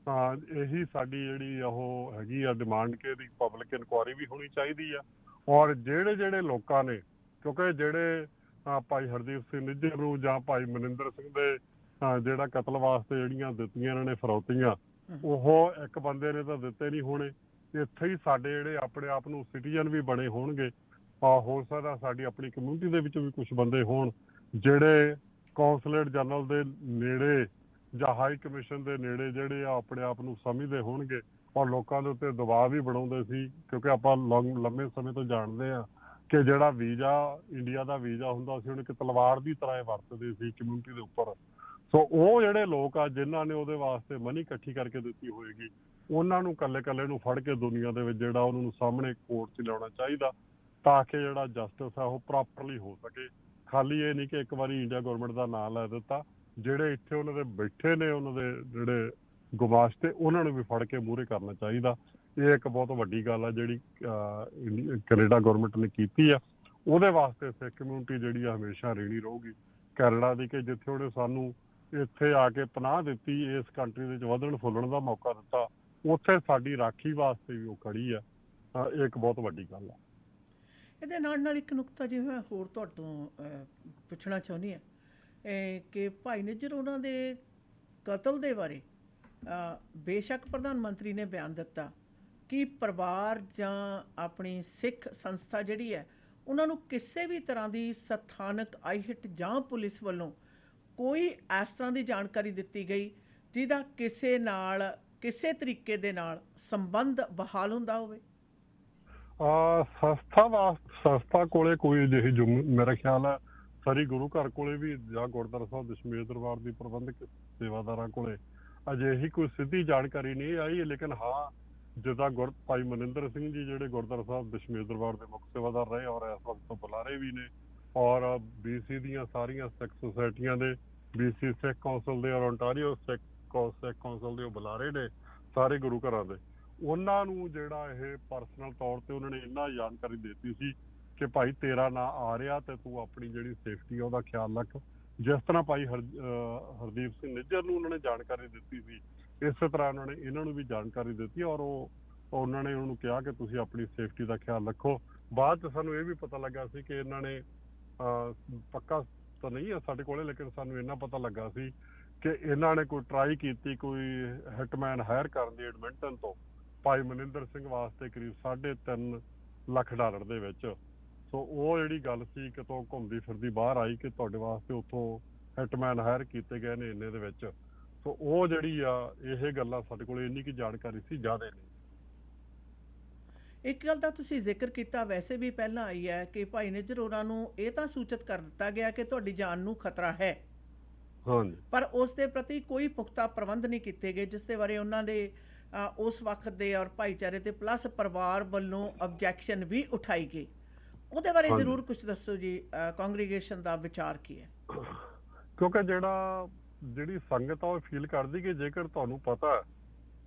ਇਹੀ ਸਾਡੀ ਜਿਹੜੀ ਉਹ ਹੈਗੀ ਆ ਡਿਮਾਂਡ ਕਿ ਇਹਦੀ ਪਬਲਿਕ ਇਨਕੁਆਇਰੀ ਵੀ ਹੋਣੀ ਚਾਹੀਦੀ ਆ। ਔਰ ਜਿਹੜੇ ਲੋਕਾਂ ਨੇ, ਕਿਉਂਕਿ ਜਿਹੜੇ ਭਾਈ ਹਰਦੀਪ ਸਿੰਘ ਨਿੱਜਰ ਨੂੰ ਜਾਂ ਭਾਈ ਮਨਿੰਦਰ ਸਿੰਘ ਦੇ ਜਿਹੜਾ ਕਤਲ ਵਾਸਤੇ ਜਿਹੜੀਆਂ ਦਿੱਤੀਆਂ ਇਹਨਾਂ ਨੇ ਫਰੌਤੀਆਂ, ਉਹ ਇੱਕ ਬੰਦੇ ਨੇ ਤਾਂ ਦਿੱਤੇ ਨਹੀਂ ਹੋਣੇ। ਇੱਥੇ ਹੀ ਸਾਡੇ ਜਿਹੜੇ ਆਪਣੇ ਆਪ ਨੂੰ ਸਿਟੀਜ਼ਨ ਵੀ ਬਣੇ ਹੋਣਗੇ, ਹੋ ਸਕਦਾ ਸਾਡੀ ਆਪਣੀ ਕਮਿਊਨਿਟੀ ਦੇ ਵਿੱਚ ਵੀ ਕੁਝ ਬੰਦੇ ਹੋਣ ਜਿਹੜੇ ਕੌਂਸਲੇਟ ਜਨਰਲ ਦੇ ਨੇੜੇ ਜਾਂ ਹਾਈ ਕਮਿਸ਼ਨ ਦੇ ਨੇੜੇ ਜਿਹੜੇ ਆ ਆਪਣੇ ਆਪ ਨੂੰ ਸਮਝਦੇ ਹੋਣਗੇ ਔਰ ਲੋਕਾਂ ਦੇ ਉੱਤੇ ਦਬਾਅ ਵੀ ਬਣਾਉਂਦੇ ਸੀ। ਕਿਉਂਕਿ ਆਪਾਂ ਲੰਮੇ ਸਮੇਂ ਤੋਂ ਜਾਣਦੇ ਆ ਕਿ ਜਿਹੜਾ ਵੀਜ਼ਾ ਇੰਡੀਆ ਦਾ ਵੀਜ਼ਾ ਹੁੰਦਾ ਸੀ ਉਹਨੂੰ ਇੱਕ ਤਲਵਾਰ ਦੀ ਤਰ੍ਹਾਂ ਵਰਤਦੇ ਸੀ ਕਮਿਊਨਿਟੀ ਦੇ ਉੱਪਰ। ਸੋ ਉਹ ਜਿਹੜੇ ਲੋਕ ਆ ਜਿਨ੍ਹਾਂ ਨੇ ਉਹਦੇ ਵਾਸਤੇ ਮਨੀ ਇਕੱਠੀ ਕਰਕੇ ਦਿੱਤੀ ਹੋਏਗੀ, ਉਹਨਾਂ ਨੂੰ ਕੱਲੇ ਨੂੰ ਫੜ ਕੇ ਦੁਨੀਆ ਦੇ ਵਿੱਚ ਜਿਹੜਾ ਉਹਨਾਂ ਨੂੰ ਸਾਹਮਣੇ ਕੋਰਟ 'ਚ ਲਿਆਉਣਾ ਚਾਹੀਦਾ ਤਾਂ ਕਿ ਜਿਹੜਾ ਜਸਟਿਸ ਆ ਉਹ ਪ੍ਰੋਪਰਲੀ ਹੋ ਸਕੇ। ਖਾਲੀ ਇਹ ਨਹੀਂ ਕਿ ਇੱਕ ਵਾਰੀ ਇੰਡੀਆ ਗੌਰਮੈਂਟ ਦਾ ਨਾਂ ਲੈ ਦਿੱਤਾ, ਜਿਹੜੇ ਇੱਥੇ ਉਹਨਾਂ ਦੇ ਬੈਠੇ ਨੇ ਉਹਨਾਂ ਦੇ ਜਿਹੜੇ ਗੁਮਾਸ਼ਤੇ ਉਹਨਾਂ ਨੂੰ ਵੀ ਫੜ ਕੇ ਮੂਹਰੇ ਕਰਨਾ ਚਾਹੀਦਾ। ਇਹ ਇੱਕ ਬਹੁਤ ਵੱਡੀ ਗੱਲ ਆ ਜਿਹੜੀ ਕੈਨੇਡਾ ਗੌਰਮੈਂਟ ਨੇ ਕੀਤੀ ਆ। ਉਹਦੇ ਵਾਸਤੇ ਸਿੱਖ ਕਮਿਊਨਿਟੀ ਜਿਹੜੀ ਆ ਹਮੇਸ਼ਾ ਰਹਿਣੀ ਰਹੂਗੀ ਕੈਨੇਡਾ ਦੀ, ਕਿ ਜਿੱਥੇ ਉਹਨੇ ਸਾਨੂੰ ਇੱਥੇ ਆ ਕੇ ਪਨਾਹ ਦਿੱਤੀ, ਇਸ ਕੰਟਰੀ ਦੇ ਵਿੱਚ ਵਧਣ ਫੁੱਲਣ ਦਾ ਮੌਕਾ ਦਿੱਤਾ, ਉੱਥੇ ਸਾਡੀ ਰਾਖੀ ਵਾਸਤੇ ਵੀ ਉਹ ਖੜੀ ਆ। ਇਹ ਇੱਕ ਬਹੁਤ ਵੱਡੀ ਗੱਲ ਆ। ਇਹਦੇ ਨਾਲ ਇੱਕ ਨੁਕਤਾ ਜਿਵੇਂ ਹੋਰ ਤੁਹਾਡੇ ਤੋਂ ਪੁੱਛਣਾ ਚਾਹੁੰਦੀ ਹਾਂ ਕਿ ਭਾਈ ਨਿੱਜਰ ਉਹਨਾਂ ਦੇ ਕਤਲ ਦੇ ਬਾਰੇ ਬੇਸ਼ੱਕ ਪ੍ਰਧਾਨ ਮੰਤਰੀ ਨੇ ਬਿਆਨ ਦਿੱਤਾ ਕਿ ਪਰਿਵਾਰ ਜਾਂ ਆਪਣੀ ਸਿੱਖ ਸੰਸਥਾ ਜਿਹੜੀ ਹੈ ਉਹਨਾਂ ਨੂੰ ਕਿਸੇ ਵੀ ਤਰ੍ਹਾਂ ਦੀ ਸਥਾਨਕ ਆਈਹਿਟ ਜਾਂ ਪੁਲਿਸ ਵੱਲੋਂ ਕੋਈ ਇਸ ਤਰ੍ਹਾਂ ਦੀ ਜਾਣਕਾਰੀ ਦਿੱਤੀ ਗਈ ਜਿਹਦਾ ਕਿਸੇ ਨਾਲ ਕਿਸੇ ਤਰੀਕੇ ਦੇ ਨਾਲ ਸੰਬੰਧ ਬਹਾਲ ਹੁੰਦਾ ਹੋਵੇ। ਸੰਸਥਾ ਕੋਲੇ ਕੋਈ ਅਜਿਹੀ ਮੇਰਾ ਖਿਆਲ ਹੈ ਸਰੀ ਗੁਰੂ ਘਰ ਕੋਲੇ ਵੀ ਜਾਂ ਗੁਰਦੁਆਰਾ ਸਾਹਿਬ ਦਸ਼ਮੇਸ਼ ਦਰਬਾਰ ਦੀ ਪ੍ਰਬੰਧਕ ਸੇਵਾਦਾਰਾਂ ਕੋਲੇ ਅਜਿਹੀ ਕੋਈ ਸਿੱਧੀ ਜਾਣਕਾਰੀ ਨਹੀਂ ਆਈ। ਲੇਕਿਨ ਹਾਂ, ਜਿੱਦਾਂ ਭਾਈ ਮਨਿੰਦਰ ਸਿੰਘ ਜੀ ਜਿਹੜੇ ਗੁਰਦੁਆਰਾ ਸਾਹਿਬ ਦਸ਼ਮੇਸ਼ ਦਰਬਾਰ ਦੇ ਮੁੱਖ ਸੇਵਾਦਾਰ ਰਹੇ ਔਰ ਇਸ ਵਕਤ ਤੋਂ ਬੁਲਾਰੇ ਵੀ ਨੇ, ਔਰ BC ਦੀਆਂ ਸਾਰੀਆਂ ਸਿੱਖ ਸੁਸਾਇਟੀਆਂ ਦੇ, BC ਸਿੱਖ ਕੌਂਸਲ ਦੇ ਔਰ ਓਨਟਾਰੀਓ ਸਿੱਖ ਕੌਂਸਲ ਦੇ ਉਹ ਬੁਲਾਰੇ ਨੇ ਸਾਰੇ ਗੁਰੂ ਘਰਾਂ ਦੇ, ਉਹਨਾਂ ਨੂੰ ਜਿਹੜਾ ਇਹ ਪਰਸਨਲ ਤੌਰ ਤੇ ਉਹਨਾਂ ਨੇ ਇੰਨਾ ਜਾਣਕਾਰੀ ਦਿੱਤੀ ਸੀ ਕਿ ਭਾਈ ਤੇਰਾ ਨਾਂ ਆ ਰਿਹਾ ਤੇ ਤੂੰ ਆਪਣੀ ਜਿਹੜੀ ਸੇਫਟੀ ਆ ਉਹਦਾ ਖਿਆਲ ਰੱਖ। ਜਿਸ ਤਰ੍ਹਾਂ ਭਾਈ ਹਰਦੀਪ ਸਿੰਘ ਨਿੱਜਰ ਨੂੰ ਉਹਨਾਂ ਨੇ ਜਾਣਕਾਰੀ ਦਿੱਤੀ ਸੀ, ਇਸੇ ਤਰ੍ਹਾਂ ਉਹਨਾਂ ਨੇ ਇਹਨਾਂ ਨੂੰ ਵੀ ਜਾਣਕਾਰੀ ਦਿੱਤੀ ਔਰ ਉਹਨਾਂ ਨੇ ਉਹਨੂੰ ਕਿਹਾ ਕਿ ਤੁਸੀਂ ਆਪਣੀ ਸੇਫਟੀ ਦਾ ਖਿਆਲ ਰੱਖੋ। ਬਾਅਦ 'ਚ ਸਾਨੂੰ ਇਹ ਵੀ ਪਤਾ ਲੱਗਾ ਸੀ ਕਿ ਇਹਨਾਂ ਨੇ ਪੱਕਾ ਤਾਂ ਨਹੀਂ ਹੈ ਸਾਡੇ ਕੋਲੇ, ਲੇਕਿਨ ਸਾਨੂੰ ਇੰਨਾ ਪਤਾ ਲੱਗਾ ਸੀ ਕਿ ਇਹਨਾਂ ਨੇ ਕੋਈ ਟਰਾਈ ਕੀਤੀ ਕੋਈ ਹਿਟਮੈਨ ਹਾਇਰ ਕਰਨ ਦੀ ਐਡਮਿੰਟਨ ਤੋਂ ਭਾਈ ਮਨਿੰਦਰ ਸਿੰਘ ਵਾਸਤੇ ਕਰੀਬ $3.5 ਲੱਖ ਦੇ ਵਿੱਚ। ਸੋ ਉਹ ਜਿਹੜੀ ਗੱਲ ਸੀ ਕਿਤੋਂ ਘੁੰਮਦੀ ਫਿਰਦੀ ਬਾਹਰ ਆਈ ਕਿ ਤੁਹਾਡੇ ਵਾਸਤੇ ਉੱਥੋਂ ਹਿਟਮੈਨ ਹਾਇਰ ਕੀਤੇ ਗਏ ਨੇ ਇੰਨੇ ਦੇ ਵਿੱਚ। ਸੋ ਉਹ ਜਿਹੜੀ ਆ ਇਹ ਗੱਲਾਂ ਸਾਡੇ ਕੋਲ ਇੰਨੀ ਕੀ ਜਾਣਕਾਰੀ ਸੀ, ਜ਼ਿਆਦਾ ਨਹੀਂ। ਇੱਕ ਗੱਲ ਦਾ ਤੁਸੀਂ ਜ਼ਿਕਰ ਕੀਤਾ, ਵੈਸੇ ਵੀ ਪਹਿਲਾਂ ਆਈ ਹੈ ਕਿ ਭਾਈ ਨਿੱਜਰ ਹੋਰਾਂ ਨੂੰ ਇਹ ਤਾਂ ਸੂਚਿਤ ਕਰ ਦਿੱਤਾ ਗਿਆ ਕਿ ਤੁਹਾਡੀ ਜਾਨ ਨੂੰ ਖਤਰਾ ਹੈ, ਹਾਂਜੀ, ਪਰ ਉਸ ਦੇ ਪ੍ਰਤੀ ਕੋਈ ਪੁਖਤਾ ਪ੍ਰਬੰਧ ਨਹੀਂ ਕੀਤੇ ਗਏ, ਜਿਸ ਦੇ ਬਾਰੇ ਉਹਨਾਂ ਦੇ ਉਸ ਵਕਤ ਦੇ ਔਰ ਭਾਈਚਾਰੇ ਤੇ ਪਲੱਸ ਪਰਿਵਾਰ ਵੱਲੋਂ ਆਬਜੈਕਸ਼ਨ ਵੀ ਉਠਾਈ ਗਈ। ਉਹਦੇ ਬਾਰੇ ਜ਼ਰੂਰ ਕੁਝ ਦੱਸੋ ਜੀ, ਕਾਂਗਰੀਗੇਸ਼ਨ ਦਾ ਵਿਚਾਰ ਕੀ ਹੈ? ਕਿਉਂਕਿ ਜਿਹੜੀ ਸੰਗਤ ਆ ਉਹ ਫੀਲ ਕਰਦੀ ਕਿ ਜੇਕਰ ਤੁਹਾਨੂੰ ਪਤਾ ਹੈ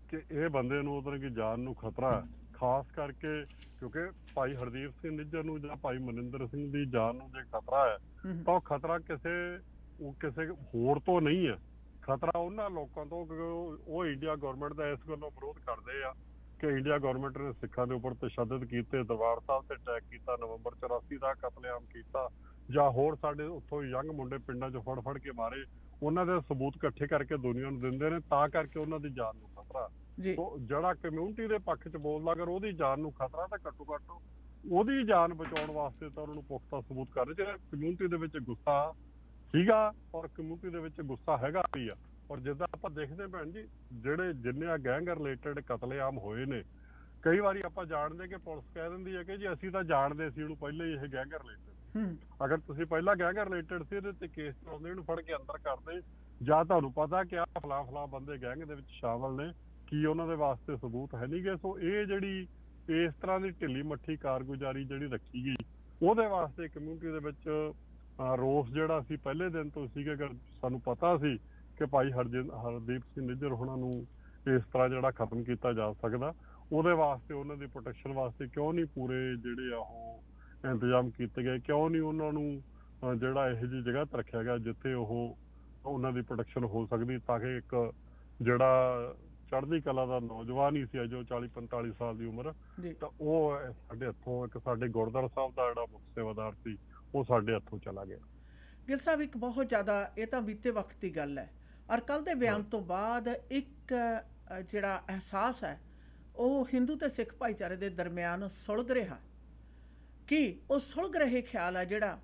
ਕਿ ਇਹ ਬੰਦੇ ਨੂੰ ਉਹਦੇ ਕੀ ਜਾਨ ਨੂੰ ਖਤਰਾ ਹੈ, ਖਾਸ ਕਰਕੇ ਕਿਉਂਕਿ ਭਾਈ ਹਰਦੀਪ ਸਿੰਘ ਨਿੱਜਰ ਨੂੰ ਜਾਂ ਭਾਈ ਮਨਿੰਦਰ ਸਿੰਘ ਦੀ ਜਾਨ ਨੂੰ ਜੇ ਖਤਰਾ ਹੈ ਤਾਂ ਉਹ ਖਤਰਾ ਕਿਸੇ ਹੋਰ ਤੋਂ ਨਹੀਂ ਹੈ, ਖਤਰਾ ਉਹਨਾਂ ਲੋਕਾਂ ਤੋਂ ਕਿ ਉਹ ਇੰਡੀਆ ਗਵਰਨਮੈਂਟ ਦਾ ਇਸ ਗੱਲੋਂ ਵਿਰੋਧ ਕਰਦੇ ਆ ਕਿ ਇੰਡੀਆ ਗਵਰਨਮੈਂਟ ਨੇ ਸਿੱਖਾਂ ਦੇ ਉੱਪਰ ਤਸ਼ੱਦਦ ਕੀਤੇ, ਦਰਬਾਰ ਸਾਹਿਬ ਤੇ ਅਟੈਕ ਕੀਤਾ, ਨਵੰਬਰ 84 ਦਾ ਕਤਲੇਆਮ ਕੀਤਾ, ਜਾਂ ਹੋਰ ਸਾਡੇ ਉੱਥੋਂ ਯੰਗ ਮੁੰਡੇ ਪਿੰਡਾਂ 'ਚ ਫੜ ਕੇ ਮਾਰੇ, ਉਹਨਾਂ ਦੇ ਸਬੂਤ ਇਕੱਠੇ ਕਰਕੇ ਦੁਨੀਆ ਨੂੰ ਦਿੰਦੇ ਨੇ, ਤਾਂ ਕਰਕੇ ਉਹਨਾਂ ਦੀ ਜਾਨ ਨੂੰ ਖਤਰਾ। ਜਿਹੜਾ ਕਮਿਊਨਿਟੀ ਦੇ ਪੱਖ 'ਚ ਬੋਲਦਾ ਅਗਰ ਉਹਦੀ ਜਾਨ ਨੂੰ ਖਤਰਾ, ਤਾਂ ਘੱਟੋ ਘੱਟ ਉਹਦੀ ਜਾਨ ਬਚਾਉਣ ਵਾਸਤੇ ਤਾਂ ਉਹਨਾਂ ਨੂੰ ਪੁਖਤਾ ਸਬੂਤ ਕਰਨੇ ਚਾਹੀਦੇ। ਕਮਿਊਨਿਟੀ ਦੇ ਵਿੱਚ ਗੁੱਸਾ ਸੀਗਾ ਔਰ ਕਮਿਊਨਿਟੀ ਦੇ ਵਿੱਚ ਗੁੱਸਾ ਹੈਗਾ ਵੀ ਆ। ਔਰ ਜਿੱਦਾਂ ਆਪਾਂ ਦੇਖਦੇ ਭੈਣ ਜੀ, ਜਿੰਨੇ ਆ ਗੈਂਗ ਰਿਲੇਟਡ ਕਤਲੇਆਮ ਹੋਏ ਨੇ, ਕਈ ਵਾਰੀ ਆਪਾਂ ਜਾਣਦੇ ਕਿ ਪੁਲਿਸ ਕਹਿ ਦਿੰਦੀ ਹੈ ਕਿ ਜੀ ਅਸੀਂ ਤਾਂ ਜਾਣਦੇ ਸੀ ਉਹਨੂੰ ਪਹਿਲਾਂ ਹੀ ਇਹ ਗੈਂਗ ਰਿਲੇਟਡ। ਅਗਰ ਤੁਸੀਂ ਪਹਿਲਾਂ ਗੈਂਗ ਰਿਲੇਟਡ ਸੀ ਇਹਦੇ ਤੇ ਕੇਸ ਚਲਾਉਂਦੇ, ਇਹਨੂੰ ਫੜ ਕੇ ਅੰਦਰ ਕਰਦੇ, ਜਾਂ ਤੁਹਾਨੂੰ ਪਤਾ ਕਿ ਆਹ ਫਲਾ ਬੰਦੇ ਗੈਂਗ ਦੇ ਵਿੱਚ ਸ਼ਾਮਲ ਨੇ, ਕੀ ਉਹਨਾਂ ਦੇ ਵਾਸਤੇ ਸਬੂਤ ਹੈ ਨਹੀਂ ਗੇ। ਸੋ ਇਹ ਜਿਹੜੀ ਇਸ ਤਰ੍ਹਾਂ ਦੀ ਢਿੱਲੀ ਮੱਠੀ ਕਾਰਗੁਜ਼ਾਰੀ ਜਿਹੜੀ ਰੱਖੀ ਗਈ, ਉਹਦੇ ਵਾਸਤੇ ਕਮਿਊਨਿਟੀ ਦੇ ਵਿੱਚ ਰੋਸ ਜਿਹੜਾ ਸੀ ਪਹਿਲੇ ਦਿਨ ਤੋਂ ਸੀਗਾ। ਅਗਰ ਸਾਨੂੰ ਪਤਾ ਸੀ ਕਿ ਭਾਈ ਹਰਦੀਪ ਸਿੰਘ ਨਿੱਜਰ ਉਹਨਾਂ ਨੂੰ ਇਸ ਤਰ੍ਹਾਂ ਜਿਹੜਾ ਖਤਮ ਕੀਤਾ ਜਾ ਸਕਦਾ, ਉਹਦੇ ਵਾਸਤੇ ਉਹਨਾਂ ਦੀ ਪ੍ਰੋਟੈਕਸ਼ਨ ਵਾਸਤੇ ਕਿਉਂ ਨਹੀਂ ਪੂਰੇ ਜਿਹੜੇ ਆ ਉਹ ਇੰਤਜ਼ਾਮ ਕੀਤੇ ਗਏ, ਕਿਉਂ ਨਹੀਂ ਉਹਨਾਂ ਨੂੰ ਜਿਹੜਾ ਇਹੋ ਜਿਹੀ ਜਗ੍ਹਾ ਤੇ ਰੱਖਿਆ ਗਿਆ ਜਿੱਥੇ ਉਹਨਾਂ ਦੀ ਪ੍ਰੋਟੈਕਸ਼ਨ ਹੋ ਸਕਦੀ, ਤਾਂ ਕਿ ਇੱਕ ਜਿਹੜਾ ਚੜ੍ਹਦੀ ਕਲਾ ਦਾ ਨੌਜਵਾਨ ਹੀ ਸੀ ਜੋ 40-45 ਸਾਲ ਦੀ ਉਮਰ, ਤਾਂ ਉਹ ਸਾਡੇ ਹੱਥੋਂ, ਇੱਕ ਸਾਡੇ ਗੁਰਦੁਆਰਾ ਸਾਹਿਬ ਦਾ ਜਿਹੜਾ ਮੁੱਖ ਸੇਵਾਦਾਰ ਸੀ, ਉਹ ਸਾਡੇ ਹੱਥੋਂ ਚਲਾ ਗਿਆ। ਗਿੱਲ ਸਾਹਿਬ, ਇੱਕ ਬਹੁਤ ਜ਼ਿਆਦਾ ਇਹ ਤਾਂ ਬੀਤੇ ਵਕਤ ਦੀ ਗੱਲ ਹੈ, ਔਰ ਕੱਲ੍ਹ ਦੇ ਬਿਆਨ ਤੋਂ ਬਾਅਦ ਇੱਕ ਜਿਹੜਾ ਅਹਿਸਾਸ ਹੈ ਉਹ ਹਿੰਦੂ ਤੇ ਸਿੱਖ ਭਾਈਚਾਰੇ ਦੇ ਦਰਮਿਆਨ ਸੁਲਗ ਰਿਹਾ। ਕਿ ਉਹ ਸੁਲਗ ਰਹੇ ਖਿਆਲ ਹੈ ਜਿਹੜਾ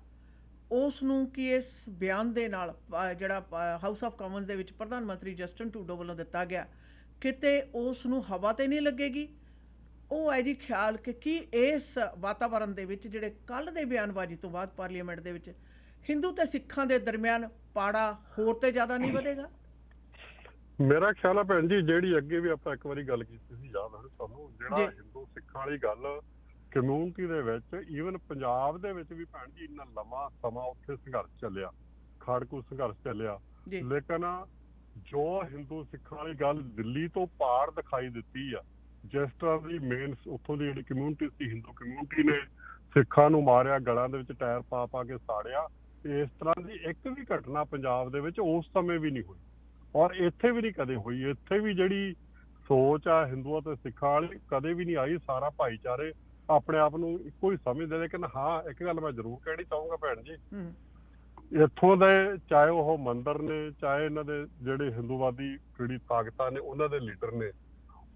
ਉਸ ਨੂੰ ਕਿ ਇਸ ਬਿਆਨ ਦੇ ਨਾਲ ਜਿਹੜਾ ਹਾਊਸ ਆਫ ਕਾਮਨਸ ਦੇ ਵਿੱਚ ਪ੍ਰਧਾਨ ਮੰਤਰੀ ਜਸਟਿਨ ਟਰੂਡੋ ਵੱਲੋਂ ਦਿੱਤਾ ਗਿਆ, ਕਿਤੇ ਉਸ ਨੂੰ ਹਵਾ ਤੇ ਨਹੀਂ ਲੱਗੇਗੀ? ਉਹ ਹੈ ਜੀ ਖਿਆਲ ਕਿ ਕੀ ਇਸ ਵਾਤਾਵਰਨ ਦੇ ਵਿੱਚ ਜਿਹੜੇ ਕੱਲ੍ਹ ਦੇ ਬਿਆਨਬਾਜ਼ੀ ਤੋਂ ਬਾਅਦ ਪਾਰਲੀਮੈਂਟ ਦੇ ਵਿੱਚ ਹਿੰਦੂ ਤੇ ਸਿੱਖਾਂ ਦੇ ਦਰਮਿਆਨ ਪਾੜਾ ਹੋਰ ਤੇ ਜ਼ਿਆਦਾ ਨਹੀਂ ਵਧੇਗਾ? ਮੇਰਾ ਖਿਆਲ ਹੈ ਭੈਣ ਜੀ, ਜਿਹੜੀ ਅੱਗੇ ਵੀ ਆਪਾਂ ਇੱਕ ਵਾਰੀ ਗੱਲ ਕੀਤੀ ਸੀ, ਯਾਦ ਹੈ ਤੁਹਾਨੂੰ, ਜਿਹੜਾ ਹਿੰਦੂ ਸਿੱਖਾਂ ਵਾਲੀ ਗੱਲ ਕਮਿਊਨਿਟੀ ਦੇ ਵਿੱਚ, ਈਵਨ ਪੰਜਾਬ ਦੇ ਵਿੱਚ ਵੀ ਭੈਣ ਜੀ ਇੰਨਾ ਲੰਮਾ ਸਮਾਂ ਉੱਥੇ ਸੰਘਰਸ਼ ਚੱਲਿਆ, ਖਾੜਕੂ ਸੰਘਰਸ਼ ਚੱਲਿਆ, ਲੇਕਿਨ ਜੋ ਹਿੰਦੂ ਸਿੱਖਾਂ ਵਾਲੀ ਗੱਲ ਦਿੱਲੀ ਤੋਂ ਪਾਰ ਦਿਖਾਈ ਦਿੱਤੀ ਆ, ਜਿਸ ਤਰ੍ਹਾਂ ਦੀ ਮੇਨ ਉੱਥੋਂ ਦੀ ਜਿਹੜੀ ਕਮਿਊਨਿਟੀ ਸੀ, ਹਿੰਦੂ ਕਮਿਊਨਿਟੀ ਨੇ ਸਿੱਖਾਂ ਨੂੰ ਮਾਰਿਆ, ਗਲਾਂ ਦੇ ਵਿੱਚ ਟਾਇਰ ਪਾ ਕੇ ਸਾੜਿਆ, ਇਸ ਤਰ੍ਹਾਂ ਦੀ ਇੱਕ ਵੀ ਘਟਨਾ ਪੰਜਾਬ ਦੇ ਵਿੱਚ ਉਸ ਸਮੇਂ ਵੀ ਨਹੀਂ ਹੋਈ, ਔਰ ਇੱਥੇ ਵੀ ਨਹੀਂ ਕਦੇ ਹੋਈ। ਇੱਥੇ ਵੀ ਜਿਹੜੀ ਸੋਚ ਆ ਹਿੰਦੂਆਂ ਤੇ ਸਿੱਖਾਂ ਵਾਲੀ ਕਦੇ ਵੀ ਨਹੀਂ ਆਈ। ਸਾਰਾ ਭਾਈਚਾਰੇ ਆਪਣੇ ਆਪ ਨੂੰ ਇੱਕੋ ਹੀ ਸਮਝਦੇ। ਲੇਕਿਨ ਹਾਂ, ਇੱਕ ਗੱਲ ਮੈਂ ਜ਼ਰੂਰ ਕਹਿਣੀ ਚਾਹੂੰਗਾ ਭੈਣ ਜੀ, ਇੱਥੋਂ ਦੇ ਚਾਹੇ ਉਹ ਮੰਦਿਰ ਨੇ, ਚਾਹੇ ਇਹਨਾਂ ਦੇ ਜਿਹੜੇ ਹਿੰਦੂਵਾਦੀ ਜਿਹੜੀ ਤਾਕਤਾਂ ਨੇ, ਉਹਨਾਂ ਦੇ ਲੀਡਰ ਨੇ,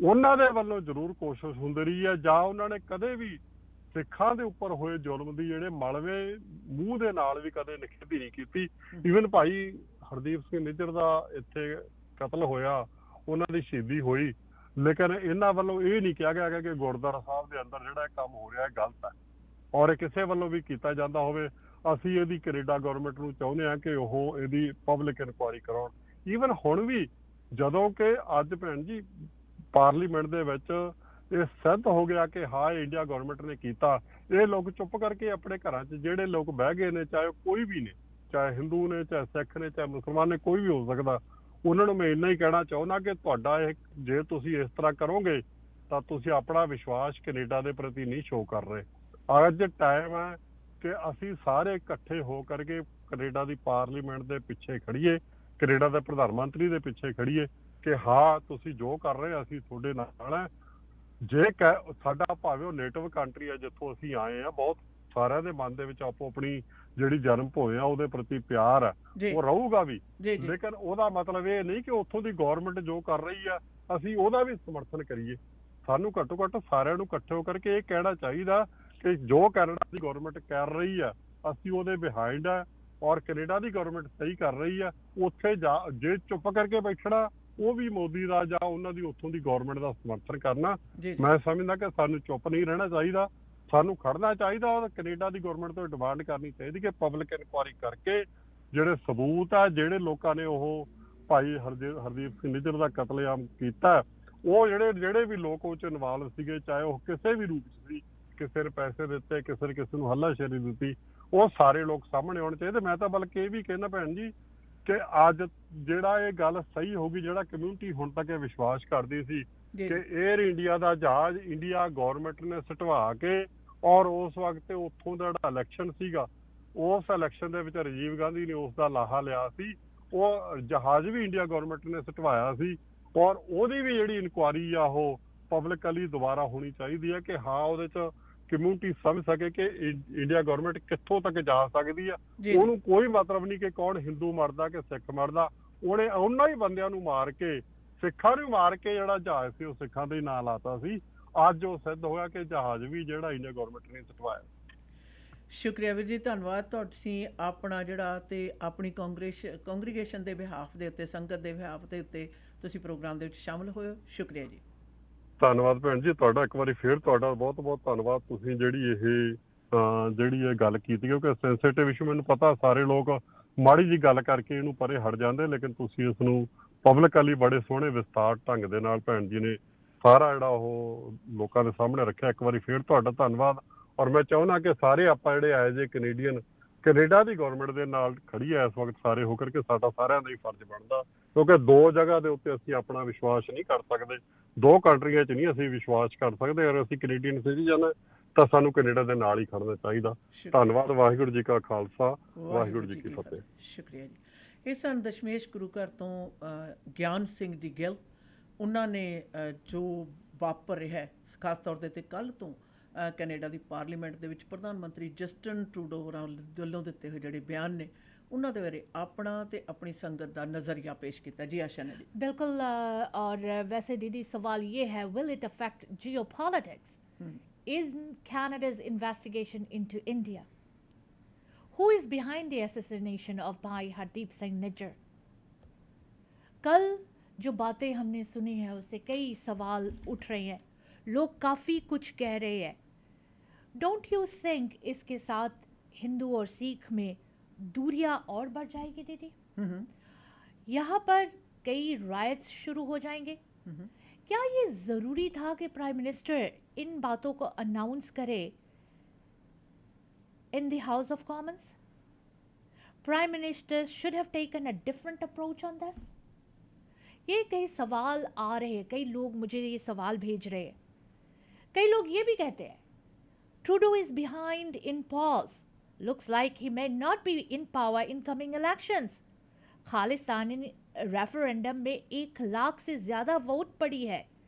ਉਹਨਾਂ ਦੇ ਵੱਲੋਂ ਜ਼ਰੂਰ ਕੋਸ਼ਿਸ਼ ਹੁੰਦੀ ਰਹੀ ਹੈ, ਜਾਂ ਉਹਨਾਂ ਨੇ ਕਦੇ ਵੀ ਸਿੱਖਾਂ ਦੇ ਉੱਪਰ ਹੋਏ ਜ਼ੁਲਮ ਦੀ ਜਿਹੜੇ ਮਲਵੇ ਮੂੰਹ ਦੇ ਨਾਲ ਵੀ ਕਦੇ ਨਿਖੇਧੀ ਨਹੀਂ ਕੀਤੀ। ਈਵਨ ਭਾਈ ਹਰਦੀਪ ਸਿੰਘ ਨਿੱਜਰ ਦਾ ਇੱਥੇ ਕਤਲ ਹੋਇਆ, ਉਹਨਾਂ ਦੀ ਸ਼ਹੀਦੀ ਹੋਈ, ਲੇਕਿਨ ਇਹਨਾਂ ਵੱਲੋਂ ਇਹ ਨਹੀਂ ਕਿਹਾ ਗਿਆ ਕਿ ਗੁਰਦੁਆਰਾ ਸਾਹਿਬ ਦੇ ਅੰਦਰ ਜਿਹੜਾ ਕੰਮ ਹੋ ਰਿਹਾ ਗਲਤ ਹੈ, ਔਰ ਕਿਸੇ ਵੱਲੋਂ ਵੀ ਕੀਤਾ ਜਾਂਦਾ ਹੋਵੇ। ਅਸੀਂ ਇਹਦੀ ਕੈਨੇਡਾ ਗਵਰਨਮੈਂਟ ਨੂੰ ਚਾਹੁੰਦੇ ਹਾਂ ਕਿ ਉਹ ਇਹਦੀ ਪਬਲਿਕ ਇਨਕੁਆਇਰੀ ਕਰਾਉਣ। ਈਵਨ ਹੁਣ ਵੀ ਜਦੋਂ ਕਿ ਅੱਜ ਭੈਣ ਜੀ ਪਾਰਲੀਮੈਂਟ ਦੇ ਵਿੱਚ ਇਹ ਸਿੱਧ ਹੋ ਗਿਆ ਕਿ ਹਾਂ ਇੰਡੀਆ ਗਵਰਨਮੈਂਟ ਨੇ ਕੀਤਾ, ਇਹ ਲੋਕ ਚੁੱਪ ਕਰਕੇ ਆਪਣੇ ਘਰਾਂ 'ਚ ਜਿਹੜੇ ਲੋਕ ਬਹਿ ਗਏ ਨੇ, ਚਾਹੇ ਕੋਈ ਵੀ ਨੇ, ਚਾਹੇ ਹਿੰਦੂ ਨੇ, ਚਾਹੇ ਸਿੱਖ ਨੇ, ਚਾਹੇ ਮੁਸਲਮਾਨ ਨੇ, ਕੋਈ ਵੀ ਹੋ ਸਕਦਾ, ਉਹਨਾਂ ਨੂੰ ਮੈਂ ਇੰਨਾ ਹੀ ਕਹਿਣਾ ਚਾਹੁੰਦਾ ਕਿ ਤੁਹਾਡਾ ਇਹ, ਜੇ ਤੁਸੀਂ ਇਸ ਤਰ੍ਹਾਂ ਕਰੋਗੇ ਤਾਂ ਤੁਸੀਂ ਆਪਣਾ ਵਿਸ਼ਵਾਸ ਕੈਨੇਡਾ ਦੇ ਪ੍ਰਤੀ ਨਹੀਂ ਸ਼ੋਅ ਕਰ ਰਹੇ। ਅੱਜ ਟਾਈਮ ਹੈ ਕਿ ਅਸੀਂ ਸਾਰੇ ਇਕੱਠੇ ਹੋ ਕਰਕੇ ਕੈਨੇਡਾ ਦੀ ਪਾਰਲੀਮੈਂਟ ਦੇ ਪਿੱਛੇ ਖੜੀਏ, ਕੈਨੇਡਾ ਦੇ ਪ੍ਰਧਾਨ ਮੰਤਰੀ ਦੇ ਪਿੱਛੇ ਖੜੀਏ ਕਿ ਹਾਂ ਤੁਸੀਂ ਜੋ ਕਰ ਰਹੇ ਅਸੀਂ ਤੁਹਾਡੇ ਨਾਲ ਹੈ। ਜੇ ਸਾਡਾ ਭਾਵੇਂ ਉਹ ਨੇਟਿਵ ਕੰਟਰੀ ਹੈ ਜਿੱਥੋਂ ਅਸੀਂ ਆਏ ਆ, ਬਹੁਤ ਸਾਰਿਆਂ ਦੇ ਮਨ ਦੇ ਵਿੱਚ ਆਪੋ ਆਪਣੀ ਜਿਹੜੀ ਜਨਮ ਭੋਏ ਆ ਉਹਦੇ ਪ੍ਰਤੀ ਪਿਆਰ ਹੈ, ਉਹ ਰਹੂਗਾ ਵੀ, ਲੇਕਿਨ ਉਹਦਾ ਮਤਲਬ ਇਹ ਨਹੀਂ ਕਿ ਉੱਥੋਂ ਦੀ ਗਵਰਨਮੈਂਟ ਜੋ ਕਰ ਰਹੀ ਆ ਅਸੀਂ ਉਹਦਾ ਵੀ ਸਮਰਥਨ ਕਰੀਏ। ਸਾਨੂੰ ਘੱਟੋ ਘੱਟ ਸਾਰਿਆਂ ਨੂੰ ਇਕੱਠੇ ਹੋ ਕਰਕੇ ਇਹ ਕਹਿਣਾ ਚਾਹੀਦਾ ਕਿ ਜੋ ਕੈਨੇਡਾ ਦੀ ਗਵਰਨਮੈਂਟ ਕਰ ਰਹੀ ਆ ਅਸੀਂ ਉਹਦੇ ਬਿਹਾਈਂਡ ਆ, ਔਰ ਕੈਨੇਡਾ ਦੀ ਗਵਰਨਮੈਂਟ ਸਹੀ ਕਰ ਰਹੀ ਆ। ਉੱਥੇ ਜੇ ਚੁੱਪ ਕਰਕੇ ਬੈਠਣਾ, ਉਹ ਵੀ ਮੋਦੀ ਦਾ ਜਾਂ ਉਹਨਾਂ ਦੀ ਉੱਥੋਂ ਦੀ ਗਵਰਨਮੈਂਟ ਦਾ ਸਮਰਥਨ ਕਰਨਾ। ਮੈਂ ਸਮਝਦਾ ਕਿ ਸਾਨੂੰ ਚੁੱਪ ਨਹੀਂ ਰਹਿਣਾ ਚਾਹੀਦਾ, ਸਾਨੂੰ ਖੜਨਾ ਚਾਹੀਦਾ, ਔਰ ਕੈਨੇਡਾ ਦੀ ਗਵਰਨਮੈਂਟ ਤੋਂ ਡਿਮਾਂਡ ਕਰਨੀ ਚਾਹੀਦੀ ਕਿ ਪਬਲਿਕ ਇਨਕੁਆਇਰੀ ਕਰਕੇ ਜਿਹੜੇ ਸਬੂਤ ਆ, ਜਿਹੜੇ ਲੋਕਾਂ ਨੇ ਉਹ ਭਾਈ ਹਰਦੀਪ ਸਿੰਘ ਨਿੱਜਰ ਦਾ ਕਤਲੇਆਮ ਕੀਤਾ, ਉਹ ਜਿਹੜੇ ਵੀ ਲੋਕ ਉਹ 'ਚ ਇਨਵਾਲਵ ਸੀਗੇ, ਚਾਹੇ ਉਹ ਕਿਸੇ ਵੀ ਰੂਪ 'ਚ ਸੀ, ਕਿਸੇ ਨੇ ਪੈਸੇ ਦਿੱਤੇ, ਕਿਸੇ ਨੇ ਕਿਸੇ ਨੂੰ ਹੱਲਾਸ਼ੇਰੀ ਦਿੱਤੀ, ਉਹ ਸਾਰੇ ਲੋਕ ਸਾਹਮਣੇ ਆਉਣੇ ਚਾਹੀਦੇ। ਮੈਂ ਤਾਂ ਬਲਕਿ ਇਹ ਵੀ ਕਹਿੰਦਾ ਭੈਣ ਜੀ ਕਿ ਅੱਜ ਜਿਹੜਾ ਇਹ ਗੱਲ ਸਹੀ ਹੋ ਗਈ, ਜਿਹੜਾ ਕਮਿਊਨਿਟੀ ਹੁਣ ਤੱਕ ਇਹ ਵਿਸ਼ਵਾਸ ਕਰਦੀ ਸੀ ਕਿ 에ਅਰ ਇੰਡੀਆ ਦਾ ਜਹਾਜ਼ ਇੰਡੀਆ ਗਵਰਨਮੈਂਟ ਨੇ ਸਟਵਾ ਕੇ, ਔਰ ਉਸ ਵਕਤ ਉੱਥੋਂ ਦਾ ਜਿਹੜਾ ਇਲੈਕਸ਼ਨ ਸੀਗਾ, ਉਸ ਇਲੈਕਸ਼ਨ ਦੇ ਵਿੱਚ ਰਾਜੀਵ ਗਾਂਧੀ ਨੇ ਉਸ ਦਾ ਲਾਹਾ ਲਿਆ ਸੀ, ਉਹ ਜਹਾਜ਼ ਵੀ ਇੰਡੀਆ ਗਵਰਨਮੈਂਟ ਨੇ ਸਟਵਾਇਆ ਸੀ, ਔਰ ਉਹਦੀ ਵੀ ਜਿਹੜੀ ਇਨਕੁਆਰੀ ਆ ਉਹ ਪਬਲਿਕਲੀ ਦੁਬਾਰਾ ਹੋਣੀ ਚਾਹੀਦੀ ਹੈ ਕਿ ਹਾਂ ਉਹਦੇ 'ਚ ਕਮਿਊਨਿਟੀ ਸਮਝ ਸਕੇ ਕਿ ਇੰਡੀਆ ਗਵਰਨਮੈਂਟ ਕਿੱਥੋਂ ਤੱਕ ਜਾ ਸਕਦੀ ਆ। ਉਹਨੂੰ ਕੋਈ ਮਤਲਬ ਨਹੀਂ ਕਿ ਕੌਣ ਹਿੰਦੂ ਮਰਦਾ ਕਿ ਸਿੱਖ ਮਰਦਾ। ਉਹਨੇ ਉਹਨਾਂ ਹੀ ਬੰਦਿਆਂ ਨੂੰ ਮਾਰ ਕੇ, ਸਿੱਖਾਂ ਨੂੰ ਮਾਰ ਕੇ ਜਿਹੜਾ ਜਹਾਜ਼ ਸੀ ਉਹ ਸਿੱਖਾਂ ਦੇ ਨਾਂ ਲਾਤਾ ਸੀ। ਅੱਜ ਉਹ ਸਿੱਧ ਹੋਇਆ ਕਿ ਜਹਾਜ਼ ਵੀ ਜਿਹੜਾ ਇੰਡੀਆ ਗਵਰਨਮੈਂਟ ਨੇ ਸਟਵਾਇਆ। ਸ਼ੁਕਰੀਆ ਵੀਰ ਜੀ, ਧੰਨਵਾਦ। ਤੁਸੀਂ ਆਪਣਾ ਜਿਹੜਾ ਤੇ ਆਪਣੀ ਕੰਗਰੀਗੇਸ਼ਨ ਦੇ ਬਿਹਾਫ ਦੇ ਉੱਤੇ, ਸੰਗਤ ਦੇ ਬਿਹਾਫ ਦੇ ਉੱਤੇ ਤੁਸੀਂ ਪ੍ਰੋਗਰਾਮ ਦੇ ਵਿੱਚ ਸ਼ਾਮਲ ਹੋਏ ਹੋ। ਸ਼ੁਕਰੀਆ ਜੀ। ਧੰਨਵਾਦ ਭੈਣ ਜੀ ਤੁਹਾਡਾ, ਇੱਕ ਵਾਰੀ ਫੇਰ ਤੁਹਾਡਾ ਬਹੁਤ ਬਹੁਤ ਧੰਨਵਾਦ। ਤੁਸੀਂ ਜਿਹੜੀ ਇਹ ਗੱਲ ਕੀਤੀ, ਕਿਉਂਕਿ ਸੈਂਸਿਟਿਵ ਇਸ਼ੂ ਮੈਨੂੰ ਪਤਾ ਸਾਰੇ ਲੋਕ ਮਾੜੀ ਜੀ ਗੱਲ ਕਰਕੇ ਇਹਨੂੰ ਪਰੇ ਹਟ ਜਾਂਦੇ, ਲੇਕਿਨ ਤੁਸੀਂ ਇਸ ਨੂੰ ਪਬਲਿਕਲੀ ਬੜੇ ਸੋਹਣੇ ਵਿਸਤਾਰ ਢੰਗ ਦੇ ਨਾਲ ਭੈਣ ਜੀ ਨੇ ਸਾਰਾ ਜਿਹੜਾ ਉਹ ਲੋਕਾਂ ਦੇ ਸਾਹਮਣੇ ਰੱਖਿਆ। ਇੱਕ ਵਾਰੀ ਫੇਰ ਤੁਹਾਡਾ ਧੰਨਵਾਦ। ਔਰ ਮੈਂ ਚਾਹੁੰਦਾ ਕਿ ਸਾਰੇ ਆਪਾਂ ਜਿਹੜੇ ਆਏ ਜੇ ਕੈਨੇਡੀਅਨ, ਕੈਨੇਡਾ ਦੀ ਗਵਰਨਮੈਂਟ ਦੇ ਨਾਲ ਖੜੀ ਹੈ ਇਸ ਵਕਤ ਸਾਰੇ ਹੋ ਕਰਕੇ, ਸਾਡਾ ਸਾਰਿਆਂ ਦਾ ਹੀ ਫਰਜ਼ ਬਣਦਾ, ਕਿਉਂਕਿ ਦੋ ਜਗ੍ਹਾ ਦੇ ਉੱਤੇ ਅਸੀਂ ਆਪਣਾ ਵਿਸ਼ਵਾਸ ਨਹੀਂ ਕਰ ਸਕਦੇ, ਦੋ ਕੰਟਰੀਆਂ 'ਚ ਨਹੀਂ ਅਸੀਂ ਵਿਸ਼ਵਾਸ ਕਰ ਸਕਦੇ। ਔਰ ਅਸੀਂ ਕੈਨੇਡੀਅਨ ਸਿਟੀਜ਼ਨ ਤਾਂ ਸਾਨੂੰ ਕੈਨੇਡਾ ਦੇ ਨਾਲ ਹੀ ਖੜਨਾ ਚਾਹੀਦਾ। ਧੰਨਵਾਦ। ਵਾਹਿਗੁਰੂ ਜੀ ਕਾ ਖਾਲਸਾ, ਵਾਹਿਗੁਰੂ ਜੀ ਕੀ ਫਤਿਹ। ਸ਼ੁਕਰੀਆ ਜੀ। ਇਹ ਸਨ ਦਸ਼ਮੇਸ਼ ਗੁਰੂ ਘਰ ਤੋਂ ਗਿਆਨ ਸਿੰਘ ਜੀ ਗਿੱਲ। ਉਹਨਾਂ ਨੇ ਜੋ ਵਾਪਰ ਰਿਹਾ ਖਾਸ ਤੌਰ 'ਤੇ ਕੱਲ੍ਹ ਤੋਂ ਕੈਨੇਡਾ ਦੀ ਪਾਰਲੀਮੈਂਟ ਦੇ ਵਿੱਚ ਪ੍ਰਧਾਨ ਮੰਤਰੀ ਜਸਟਿਨ ਟਰੂਡੋ ਵੱਲੋਂ ਦਿੱਤੇ ਹੋਏ ਜਿਹੜੇ ਬਿਆਨ ਨੇ, ਉਹਨਾਂ ਦੇ ਬਾਰੇ ਆਪਣਾ ਤੇ ਆਪਣੀ ਸੰਗਤ ਦਾ ਨਜ਼ਰੀਆ ਪੇਸ਼ ਕੀਤਾ। ਜੀ ਆਸ਼ਾ ਨੇ जी। बिल्कुल। और वैसे दीदी सवाल ये है, will it affect geopolitics? Is Canada's investigation into India? Who is behind the assassination of Bhai Hardeep Singh Nijjar? कल जो बातें हमने सुनी है उससे कई सवाल उठ रहे हैं, लोग काफ़ी कुछ कह रहे हैं। डोंट यू थिंक इसके साथ हिंदू और सिख में दूरियां और बढ़ जाएगी दीदी? यहाँ पर कई राइट्स शुरू हो जाएंगे। क्या ये ज़रूरी था कि प्राइम मिनिस्टर इन बातों को अनाउंस करे in the house of Commons? Prime minister should have taken a different approach on this. ये कई सवाल आ रहे हैं, कई लोग मुझे ये सवाल भेज रहे हैं। कई लोग ये भी कहते हैं Trudeau is behind in polls, looks like he may not be in power in coming elections. Khalistani referendum में 1 लाख से ज़्यादा वोट पड़ी है।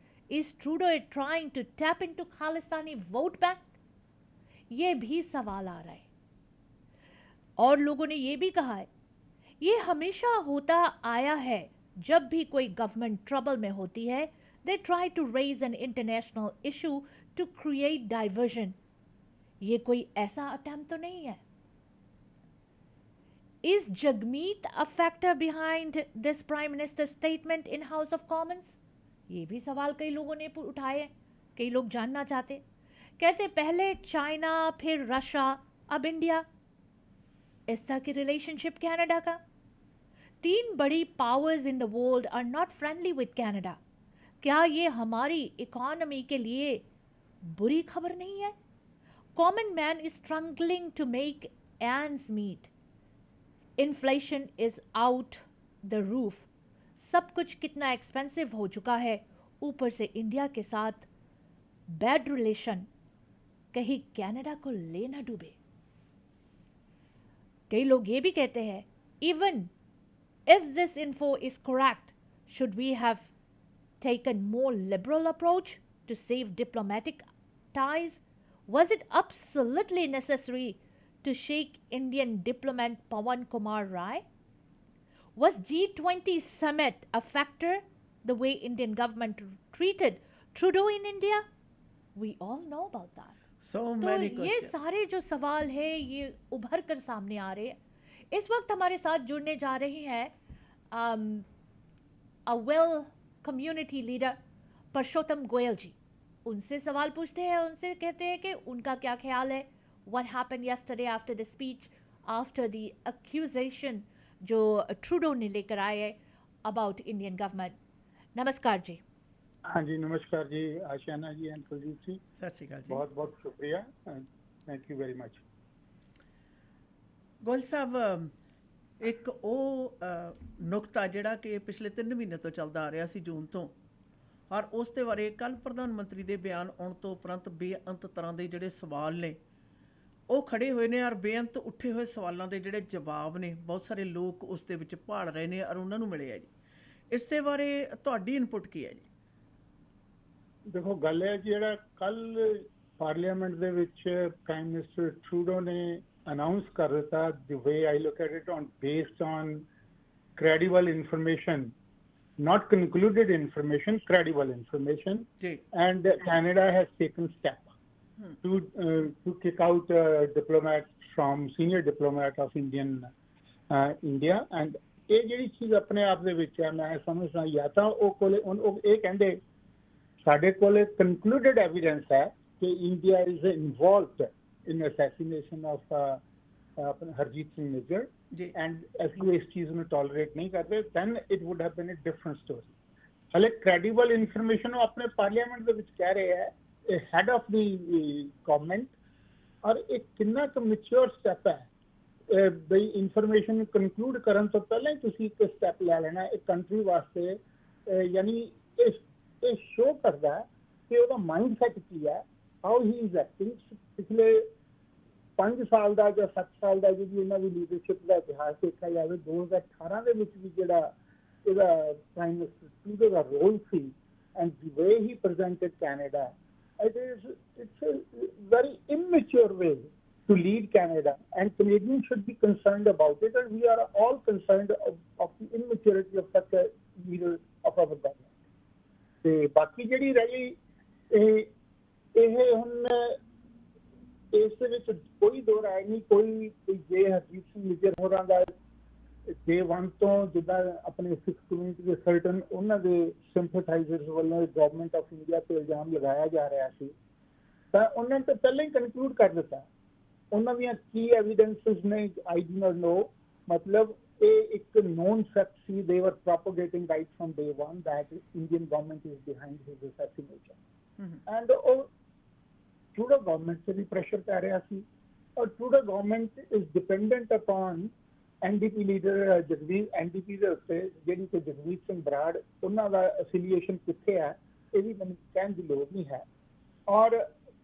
Is Trudeau trying to tap into Khalistani vote bank? ये भी सवाल आ रहा है। और लोगों ने ये भी कहा है ये हमेशा होता आया है, जब भी कोई गवर्नमेंट ट्रबल में होती है they try to raise an international issue to create diversion. ये कोई ऐसा अटेम्प्ट तो नहीं है। Is Jagmeet a factor behind this Prime Minister's statement in House of Commons? ये भी सवाल कई लोगों ने उठाए हैं, कई लोग जानना चाहते। कहते पहले चाइना, फिर रशिया, अब इंडिया। इस तरह की रिलेशनशिप कनाडा का। 3 बड़ी powers in the world are not friendly with Canada. क्या ये हमारी इकोनॉमी के लिए बुरी खबर नहीं है? Common man is struggling to make ends meet. Inflation is out the roof. सब कुछ कितना एक्सपेंसिव हो चुका है, ऊपर से इंडिया के साथ बैड रिलेशन, कहीं कनाडा को ले ना डूबे। कई लोग ये भी कहते हैं even if this info is correct, should we have taken more liberal approach to save diplomatic ties? Was it absolutely necessary to shake Indian diplomat Pawan Kumar Rai? Was G20 summit a factor, the way Indian government treated Trudeau in India? We all know about that. So many तो ये सारे जो सवाल है ये उभर कर सामने आ रहे हैं। इस वक्त हमारे साथ जुड़ने जा रही है a well community leader Parshottam Goyal ji. उनसे सवाल पूछते हैं, उनसे कहते हैं कि उनका क्या ख्याल है what happened yesterday after the speech, after the accusation जो ट्रूडो ने लेकर आए है about Indian government। नमस्कार जी। हाँ जी नमस्कार जी आशियाना जी एंड कुलदीप जी, सत श्री अकाल जी। बहुत बहुत शुक्रिया, thank you very much. Goyal साहब, एक नुकता ਜਿਹੜਾ ਕਿ ਪਿਛਲੇ 3 ਮਹੀਨੇ ਤੋਂ ਚੱਲਦਾ ਆ ਰਿਹਾ ਸੀ, ਜੂਨ ਤੋਂ, ਔਰ ਉਸ ਦੇ ਬਾਰੇ ਕੱਲ ਪ੍ਰਧਾਨ ਮੰਤਰੀ ਦੇ ਬਿਆਨ ਆਉਣ ਤੋਂ ਉਪਰੰਤ ਬੇਅੰਤ ਤਰ੍ਹਾਂ ਦੇ ਜਿਹੜੇ ਸਵਾਲ ਨੇ ਉਹ ਖੜੇ ਹੋਏ ਨੇ ਔਰ ਬੇਅੰਤ ਉੱਠੇ ਹੋਏ ਸਵਾਲਾਂ ਦੇ ਜਿਹੜੇ ਜਵਾਬ ਨੇ ਬਹੁਤ ਸਾਰੇ ਲੋਕ ਉਸ ਦੇ ਵਿੱਚ ਭਾਲ ਰਹੇ ਨੇ ਔਰ ਉਹਨਾਂ ਨੂੰ ਮਿਲੇ ਆ ਜੀ। ਇਸ ਦੇ ਬਾਰੇ ਤੁਹਾਡੀ ਇਨਪੁਟ ਕੀ ਹੈ ਜੀ? ਦੇਖੋ ਗੱਲ ਹੈ ਜਿਹੜਾ ਕੱਲ ਪਾਰਲੀਮੈਂਟ ਦੇ ਵਿੱਚ ਪ੍ਰਾਈਮ ਮਿਨਿਸਟਰ ਟਰੂਡੋ ਨੇ ਅਨਾਉਂਸ ਕਰ ਦਿੱਤਾ, the way I look at it, based on credible information, not concluded information, credible information, ਜੀ and Canada has taken step to kick out diplomats from senior diplomat of India, and ਇਹ ਜਿਹੜੀ ਚੀਜ਼ ਆਪਣੇ ਆਪ ਦੇ ਵਿੱਚ ਹੈ ਮੈਂ ਸਮਝਦਾ ਜਾਂ ਤਾਂ ਉਹ ਕੋਲੇ ਉਹ ਇਹ ਕਹਿੰਦੇ ਸਾਡੇ ਕੋਲੇ concluded evidence ਹੈ ਕਿ India is involved in assassination of Harjit Singh Nijjar, and ਅਸੀਂ ਇਸ ਚੀਜ਼ ਨੂੰ tolerate ਨਹੀਂ ਕਰਦੇ, then it would have been a different story. ਹਲੇ credible information ਉਹ ਆਪਣੇ ਪਾਰਲੀਮੈਂਟ ਦੇ ਵਿੱਚ ਕਹਿ ਰਹੇ ਹੈ head of the government, ਔਰ ਇਹ ਕਿੰਨਾ ਕੁ mature step ਹੈ ਬਈ ਇਨਫੋਰਮੇਸ਼ਨ ਕਨਕਲੂਡ ਕਰਨ ਤੋਂ ਪਹਿਲਾਂ ਹੀ ਤੁਸੀਂ ਇੱਕ ਸਟੈਪ ਲੈ ਲੈਣਾ ਇੱਕ ਕੰਟਰੀ ਵਾਸਤੇ, ਯਾਨੀ ਇਹ ਸ਼ੋ ਕਰਦਾ ਕਿ ਉਹਦਾ ਮਾਈਂਡ ਸੈਟ ਕੀ ਹੈ, ਹਾਊ ਹੀ ਇਜ਼ ਐਕਟਿੰਗ। ਪਿਛਲੇ 5 ਸਾਲ ਦਾ ਜਾਂ 7 ਸਾਲ ਦਾ ਜਿਹੜੀ ਇਹਨਾਂ ਦੀ ਲੀਡਰਸ਼ਿਪ ਦਾ ਇਤਿਹਾਸ ਦੇਖਿਆ ਜਾਵੇ, 2018 ਦੇ ਵਿੱਚ ਵੀ ਜਿਹੜਾ ਇਹਦਾ ਪ੍ਰਾਈਮ ਮਿਨਿਸਟਰ ਟਰੂਡੋ ਦਾ ਰੋਲ ਸੀ and the way he presented Canada, it's a very immature way to lead Canada, and Canadians should be concerned about it, and we are all concerned of the immaturity of such a leader of our government. ਤੇ ਬਾਕੀ ਜਿਹੜੀ ਰਹੀ ਇਹ ਹੁਣ ਇਸ ਦੇ ਵਿੱਚ ਕੋਈ ਦੋ ਰਾਏ ਨਹੀਂ, ਕੋਈ ਜੇ ਹਰਜੀਤ ਸਿੰਘ ਨਿੱਜਰ ਹੋਰਾਂ ਦਾ day one ਤੋਂ ਜਿੱਦਾਂ ਆਪਣੇ ਸਿੱਖ ਕਮਿਊਨਿਟੀ ਦੇ ਸਰਟਨ ਉਹਨਾਂ ਦੇ ਸਿੰਪਥਾਈਜ਼ਰਸ ਵੱਲੋਂ ਗਵਰਨਮੈਂਟ ਆਫ ਇੰਡੀਆ ਤੇ ਇਲਜ਼ਾਮ ਲਗਾਇਆ ਜਾ ਰਿਹਾ ਸੀ, ਤਾਂ ਉਹਨਾਂ ਨੇ ਤਾਂ ਪਹਿਲਾਂ ਹੀ ਕਨਕਲੂਡ ਕਰ ਦਿੱਤਾ ਉਹਨਾਂ ਦੀਆਂ ਕੀ ਐਵੀਡੈਂਸਿਸ ਨੇ, ਆਈ ਡੂ ਨਾਟ ਨੋ। ਮਤਲਬ ਇਹ ਇੱਕ ਨੋਨ ਫੈਕਟ ਸੀ, they were propagating right from day one that Indian government is behind his assassination, and ਉਹ ਟਰੂਡੋ ਗਵਰਨਮੈਂਟ ਤੇ ਵੀ ਪ੍ਰੈਸ਼ਰ ਪੈ ਰਿਹਾ ਸੀ, ਔਰ Trudeau government is dependent upon NDP leader Jagveer NDP ਦੇ ਉੱਤੇ, ਜਿਹੜੀ ਕਿ ਜਗਵੀਰ ਸਿੰਘ ਬਰਾੜ ਉਹਨਾਂ ਦਾ ਐਫੀਲੀਏਸ਼ਨ ਕਿੱਥੇ ਹੈ ਇਹ ਵੀ ਮੈਨੂੰ ਕਹਿਣ ਦੀ ਲੋੜ ਨਹੀਂ ਹੈ। ਔਰ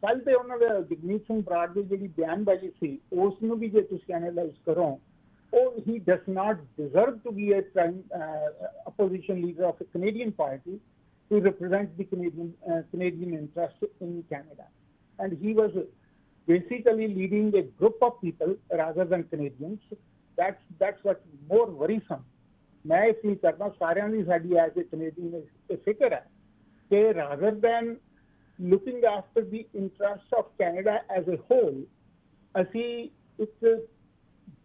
ਕੱਲ ਤੇ ਉਹਨਾਂ ਦੇ ਜਗਮੀਤ ਸਿੰਘ ਬਰਾੜ ਦੀ ਜਿਹੜੀ ਬਿਆਨਬਾਜ਼ੀ ਸੀ ਉਸ ਨੂੰ ਵੀ ਜੇ ਤੁਸੀਂ ਐਨਾਲਾਈਜ਼ ਕਰੋ, ਉਹ he does not deserve to be a opposition leader of a Canadian party to represent the Canadian interest in Canada, and he was basically leading a group of people rather than Canadians. That's what more worrisome. ਮੈਂ ਇਹ feel ਕਰਦਾ ਸਾਰਿਆਂ ਦੀ ਸਾਡੀ as a Canadian ਇਹ ਫਿਕਰ ਹੈ ਕਿ rather than looking after the interests of Canada as a whole, ਅਸੀਂ ਇੱਕ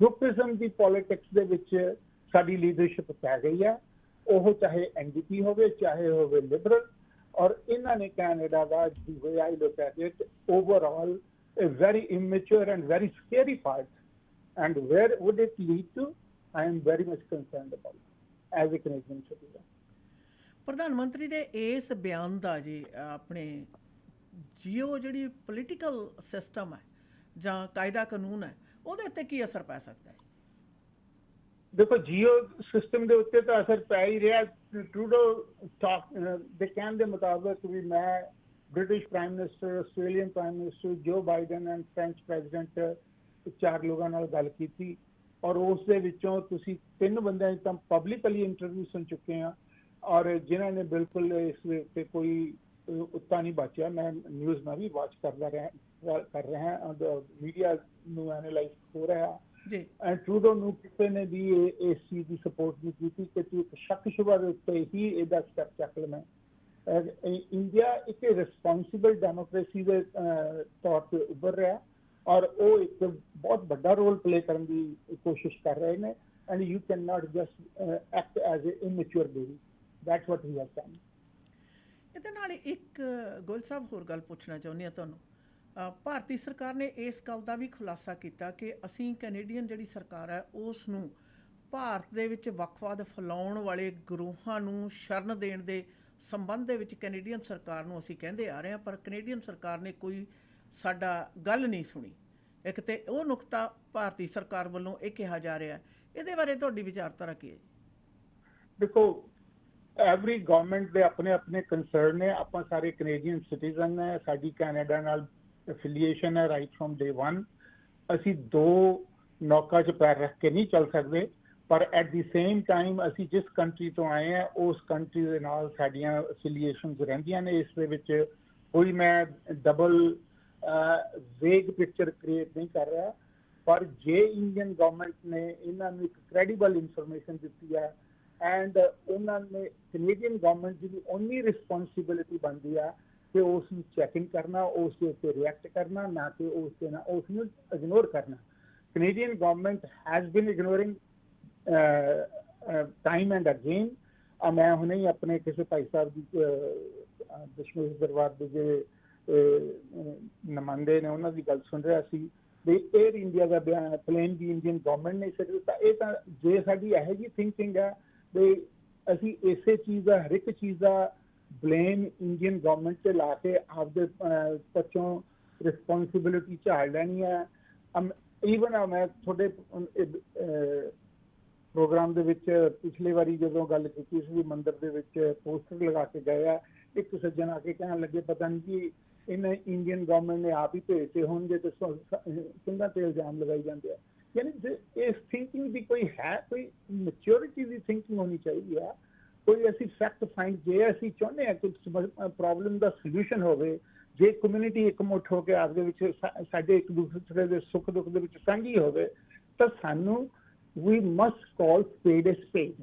ਗਰੁੱਪਿਜ਼ਮ ਦੀ ਪੋਲਿਟਿਕਸ ਦੇ ਵਿੱਚ ਸਾਡੀ ਲੀਡਰਸ਼ਿਪ ਪੈ ਗਈ ਹੈ, ਉਹ ਚਾਹੇ NDP ਹੋਵੇ ਚਾਹੇ ਹੋਵੇ ਲਿਬਰਲ, ਔਰ ਇਹਨਾਂ ਨੇ Canada the the way I look at it overall a very immature and very scary part, and where would it lead to? I am very much concerned about it as a Canadian citizen. ਪ੍ਰਧਾਨ ਮੰਤਰੀ ਦੇ ਇਸ ਬਿਆਨ ਦਾ ਜੀ ਆਪਣੇ JIO ਜਿਹੜੀ political system ਹੈ ਜਾਂ ਕਾਇਦਾ ਕਾਨੂੰਨ ਹੈ ਉਹਦੇ ਉੱਤੇ ਕੀ ਅਸਰ ਪੈ ਸਕਦਾ ਹੈ? ਦੇਖੋ ਜੀਓ ਸਿਸਟਮ ਦੇ ਉੱਤੇ ਤਾਂ ਅਸਰ ਪੈ ਹੀ ਰਿਹਾ। ਟਰੂਡੋ ਦੇ ਕਹਿਣ ਦੇ ਮੁਤਾਬਕ ਵੀ ਮੈਂ British prime minister, Australian prime minister, ਜੋ ਬਾਈਡਨ ਐਂਡ ਫ੍ਰੈਂਚ ਪ੍ਰੈਜ਼ੀਡੈਂਟ 4 ਲੋਕਾਂ ਨਾਲ ਗੱਲ ਕੀਤੀ, ਔਰ ਉਸ ਦੇ ਵਿੱਚੋਂ ਤੁਸੀਂ 3 ਬੰਦਿਆਂ ਦੀ ਤਾਂ ਪਬਲਿਕਲੀ ਇੰਟਰਵਿਊ ਸੁਣ ਚੁੱਕੇ ਆ, ਔਰ ਜਿਨ੍ਹਾਂ ਨੇ ਬਿਲਕੁਲ ਇਸ ਉੱਤੇ ਕੋਈ ਉੱਤਾ ਨਹੀਂ ਬਚਿਆ। ਮੈਂ ਨਿਊਜ਼ ਮੈਂ ਵੀ ਵਾਚ ਕਰ ਰਿਹਾ ਮੀਡੀਆ ਨੂੰ ਐਨਾਲਾਈਜ਼ ਹੋ ਰਿਹਾ ਜੀ। ਟਰੂਡੋ ਨੂੰ ਕਿਸੇ ਨੇ ਵੀ ਇਸ ਚੀਜ਼ ਦੀ ਸਪੋਰਟ ਨਹੀਂ ਕੀਤੀ ਕਿ ਤੂੰ ਇੱਕ ਸ਼ੱਕ ਸ਼ੁਬਾ ਦੇ ਉੱਤੇ ਹੀ ਇਹਦਾ ਸਟੈਪ ਚੱਕ ਲੈਣਾ। ਇੰਡੀਆ ਇੱਕ ਰਿਸਪੌਂਸਿਬਲ ਡੈਮੋਕ੍ਰੇਸੀ ਦੇ ਤੌਰ ਤੇ ਉੱਭਰ ਰਿਹਾ, ਔਰ ਉਹ ਇੱਕ ਬਹੁਤ ਵੱਡਾ ਰੋਲ ਪਲੇ ਕਰਨ ਦੀ ਕੋਸ਼ਿਸ਼ ਕਰ ਰਹੇ ਨੇ, and you can not just act as a immature baby. That's what we have done. ਇਹਦੇ ਨਾਲ ਇੱਕ ਗੋਇਲ ਸਾਹਿਬ ਹੋਰ ਗੱਲ ਪੁੱਛਣਾ ਚਾਹੁੰਦੀ ਹਾਂ ਤੁਹਾਨੂੰ। ਭਾਰਤੀ ਸਰਕਾਰ ਨੇ ਇਸ ਗੱਲ ਦਾ ਵੀ ਖੁਲਾਸਾ ਕੀਤਾ ਕਿ ਅਸੀਂ ਕੈਨੇਡੀਅਨ ਜਿਹੜੀ ਸਰਕਾਰ ਹੈ ਉਸ ਨੂੰ ਭਾਰਤ ਦੇ ਵਿੱਚ ਵੱਖਵਾਦ ਫੈਲਾਉਣ ਵਾਲੇ ਗਰੋਹਾਂ ਨੂੰ ਸ਼ਰਨ ਦੇਣ ਦੇ ਸੰਬੰਧ ਦੇ ਵਿੱਚ ਕੈਨੇਡੀਅਨ ਸਰਕਾਰ ਨੂੰ ਅਸੀਂ ਕਹਿੰਦੇ ਆ ਰਹੇ ਹਾਂ, ਪਰ ਕੈਨੇਡੀਅਨ ਸਰਕਾਰ ਨੇ ਕੋਈ ਸਾਡਾ ਗੱਲ ਨਹੀਂ ਸੁਣੀ। ਇੱਕ ਤੇ ਉਹ ਨੁਕਤਾ ਭਾਰਤੀ ਸਰਕਾਰ ਵੱਲੋਂ ਇਹ ਕਿਹਾ ਜਾ ਰਿਹਾ, ਇਹਦੇ ਬਾਰੇ ਤੁਹਾਡੀ ਵਿਚਾਰਧਾਰਾ ਕੀ ਹੈ? ਦੇਖੋ ਐਵਰੀ ਗਵਰਨਮੈਂਟ ਦੇ ਆਪਣੇ ਆਪਣੇ ਕੰਸਰਨ ਨੇ। ਆਪਾਂ ਸਾਰੇ ਕੈਨੇਡੀਅਨ ਸਿਟੀਜ਼ਨ ਨੇ, ਸਾਡੀ ਕੈਨੇਡਾ ਨਾਲ ਐਫੀਲੀਏਸ਼ਨ ਹੈ ਰਾਈਟ ਫਰੋਮ day one, ਅਸੀਂ ਦੋ ਨੌਕਾ 'ਚ ਪੈਰ ਰੱਖ ਕੇ ਨਹੀਂ ਚੱਲ ਸਕਦੇ, ਪਰ ਐਟ ਦੀ ਸੇਮ ਟਾਈਮ ਅਸੀਂ ਜਿਸ ਕੰਟਰੀ ਤੋਂ ਆਏ ਹਾਂ ਉਸ ਕੰਟਰੀ ਦੇ ਨਾਲ ਸਾਡੀਆਂ ਅਫੀਲੀਏਸ਼ਨਸ ਰਹਿੰਦੀਆਂ ਨੇ। ਇਸ ਦੇ ਵਿੱਚ ਕੋਈ ਮੈਂ ਡਬਲ ਵੇਗ ਪਿਕਚਰ ਕ੍ਰੀਏਟ ਨਹੀਂ ਕਰ ਰਿਹਾ, ਪਰ ਜੇ ਇੰਡੀਅਨ ਗਵਰਨਮੈਂਟ ਨੇ ਇਹਨਾਂ ਨੂੰ ਇੱਕ ਕ੍ਰੈਡੀਬਲ ਇਨਫੋਰਮੇਸ਼ਨ ਦਿੱਤੀ ਹੈ ਐਂਡ ਉਹਨਾਂ ਨੇ ਕੈਨੇਡੀਅਨ ਗਵਰਨਮੈਂਟ ਦੀ ਵੀ ਓਨੀ ਰਿਸਪੌਂਸਿਬਿਲਿਟੀ ਬਣਦੀ ਆ ਕਿ ਉਸ ਨੂੰ ਚੈਕਿੰਗ ਕਰਨਾ, ਉਸ ਦੇ ਉੱਤੇ ਰਿਐਕਟ ਕਰਨਾ, ਨਾ ਕਿ ਉਸ ਦੇ ਨਾਲ ਉਸ ਨੂੰ ਇਗਨੋਰ ਕਰਨਾ। Canadian government has been ignoring time and again. ਮੈਂ ਹੁਣੇ ਹੀ ਆਪਣੇ ਕਿਸੇ ਭਾਈ ਸਾਹਿਬ ਦੀ ਦਸ਼ਮੇਸ਼ ਦਰਬਾਰ ਦੇ ਜਿਹੜੇ ਨੁਮਾਇੰਦੇ ਨੇ ਉਹਨਾਂ ਦੀ ਗੱਲ ਸੁਣ ਰਿਹਾ ਸੀ ਵੀ ਏਅਰ ਇੰਡੀਆ ਦਾ ਪਲੇਨ ਵੀ ਇੰਡੀਅਨ ਗਵਰਨਮੈਂਟ ਨੇ ਸਿਰ ਦਿੱਤਾ। ਇਹ ਤਾਂ ਜੇ ਸਾਡੀ ਇਹੋ ਜਿਹੀ ਥਿੰਕਿੰਗ ਹੈ ਵੀ ਅਸੀਂ ਇਸੇ ਚੀਜ਼ ਦਾ ਹਰ ਇੱਕ ਚੀਜ਼ ਦਾ ਬਲੇਮ ਇੰਡੀਅਨ ਗਵਰਨਮੈਂਟ 'ਤੇ ਲਾ ਕੇ ਆਪਦੇ ਪੱਛੋਂ ਰਿਸਪੌਂਸਿਬਿਲਿਟੀ ਝਾੜ ਲੈਣੀ ਹੈ। ਈਵਨ ਮੈਂ ਤੁਹਾਡੇ ਪ੍ਰੋਗਰਾਮ ਦੇ ਵਿੱਚ ਪਿਛਲੀ ਵਾਰੀ ਜਦੋਂ ਗੱਲ ਕੀਤੀ ਸੀ ਮੰਦਿਰ ਦੇ ਵਿੱਚ ਪੋਸਟਰ ਲਗਾ ਕੇ ਗਏ ਆ, ਇੱਕ ਸੱਜਣ ਆ ਕੇ ਕਹਿਣ ਲੱਗੇ ਪਤਾ ਨਹੀਂ ਕਿ ਇਹਨਾਂ ਇੰਡੀਅਨ ਗਵਰਨਮੈਂਟ ਨੇ ਆਪ ਹੀ ਭੇਜਦੇ ਹੋਣਗੇ ਤੇ ਸਿੰਘਾਂ ਤੇ ਇਲਜ਼ਾਮ ਲਗਾਈ ਜਾਂਦੇ ਆ। ਯਾਨੀ ਇਸ ਥਿੰਕਿੰਗ ਦੀ ਕੋਈ ਹੈ, ਕੋਈ ਮੈਚਿਓਰਿਟੀ ਦੀ ਥਿੰਕਿੰਗ ਹੋਣੀ ਚਾਹੀਦੀ ਆ। ਕੋਈ ਅਸੀਂ ਫੈਕਟ ਫਾਈਂਡ, ਜੇ ਅਸੀਂ ਚਾਹੁੰਦੇ ਹਾਂ ਕਿ ਪ੍ਰੋਬਲਮ ਦਾ ਸੋਲੂਸ਼ਨ ਹੋਵੇ, ਜੇ ਕਮਿਊਨਿਟੀ ਇਕਮੁੱਠ ਹੋ ਕੇ ਆਪਦੇ ਵਿੱਚ ਸਾਡੇ ਇੱਕ ਦੂਸਰੇ ਦੇ ਸੁੱਖ ਦੁੱਖ ਦੇ ਵਿੱਚ ਸਾਂਝੀ ਹੋਵੇ, ਤਾਂ ਸਾਨੂੰ ਵੀ ਮਸਟ ਕਾਲ ਸਪੇਡ ਏ ਸਪੇਡ।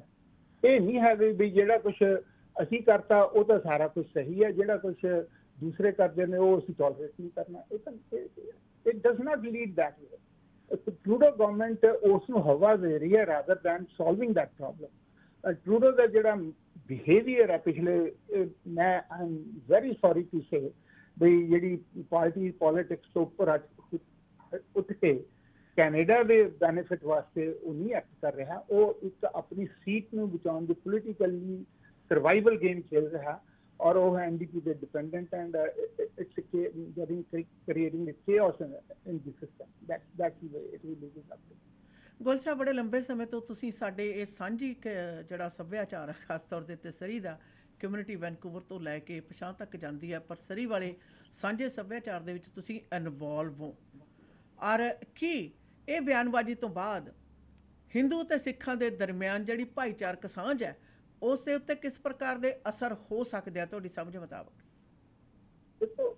ਇਹ ਨਹੀਂ ਹੈ ਵੀ ਜਿਹੜਾ ਕੁਛ ਅਸੀਂ ਕਰਤਾ ਉਹ ਤਾਂ ਸਾਰਾ ਕੁਝ ਸਹੀ ਹੈ, ਜਿਹੜਾ ਕੁਛ ਦੂਸਰੇ ਕਰਦੇ ਨੇ ਉਹ ਅਸੀਂ ਟੋਲਰੇਟ ਨਹੀਂ ਕਰਨਾ। ਇਹ ਤਾਂ it does not lead that way. Trudeau government ਉਸ ਨੂੰ ਹਵਾ ਦੇ ਰਹੀ ਹੈ rather than solving that problem. Trudeau ਦਾ ਜਿਹੜਾ ਬਿਹੇਵੀਅਰ ਹੈ ਪਿਛਲੇ, ਮੈਂ I am very sorry to say ਵੀ ਜਿਹੜੀ ਪਾਰਟੀ ਪੋਲੀਟਿਕਸ ਤੋਂ ਉੱਪਰ ਉੱਠ ਕੇ ਕੈਨੇਡਾ ਦੇ ਬੈਨੀਫਿਟ ਵਾਸਤੇ ਉਹ ਨਹੀਂ ਐਕਟ ਕਰ ਰਿਹਾ। ਉਹ ਇੱਕ ਆਪਣੀ ਸੀਟ ਨੂੰ ਬਚਾਉਣ ਦੀ ਪੋਲੀਟੀਕਲੀ ਸਰਵਾਈਵਲ ਗੇਮ ਖੇਲ ਰਿਹਾ ਔਰ ਉਹ ਐਨਡੀਪੀ ਦੇ dependent and it's creating chaos in the system. That's the way it really is up to. ਗੋਲ ਸਾਹਿਬ, ਬੜੇ ਲੰਬੇ ਸਮੇਂ ਤੋਂ ਤੁਸੀਂ ਸਾਡੇ ਇਹ ਸਾਂਝੀ ਜਿਹੜਾ ਸੱਭਿਆਚਾਰ ਹੈ ਖਾਸ ਤੌਰ ਦੇ ਉੱਤੇ ਸਰੀ ਦਾ ਕਮਿਊਨਿਟੀ ਵੈਨਕੂਵਰ ਤੋਂ ਲੈ ਕੇ ਪਛਾਣ ਤੱਕ ਜਾਂਦੀ ਹੈ, ਪਰ ਸਰੀ ਵਾਲੇ ਸਾਂਝੇ ਸੱਭਿਆਚਾਰ ਦੇ ਵਿੱਚ ਤੁਸੀਂ ਇਨਵੋਲਵ ਹੋ। ਔਰ ਕੀ ਇਹ ਬਿਆਨਬਾਜ਼ੀ ਤੋਂ ਬਾਅਦ ਹਿੰਦੂ ਅਤੇ ਸਿੱਖਾਂ ਦੇ ਦਰਮਿਆਨ ਜਿਹੜੀ ਭਾਈਚਾਰਕ ਸਾਂਝ ਹੈ ਉਸ ਦੇ ਉੱਤੇ ਕਿਸ ਪ੍ਰਕਾਰ ਦੇ ਅਸਰ ਹੋ ਸਕਦੇ ਆ ਤੁਹਾਡੀ ਸਮਝ ਮੁਤਾਬਕ? ਦੇਖੋ,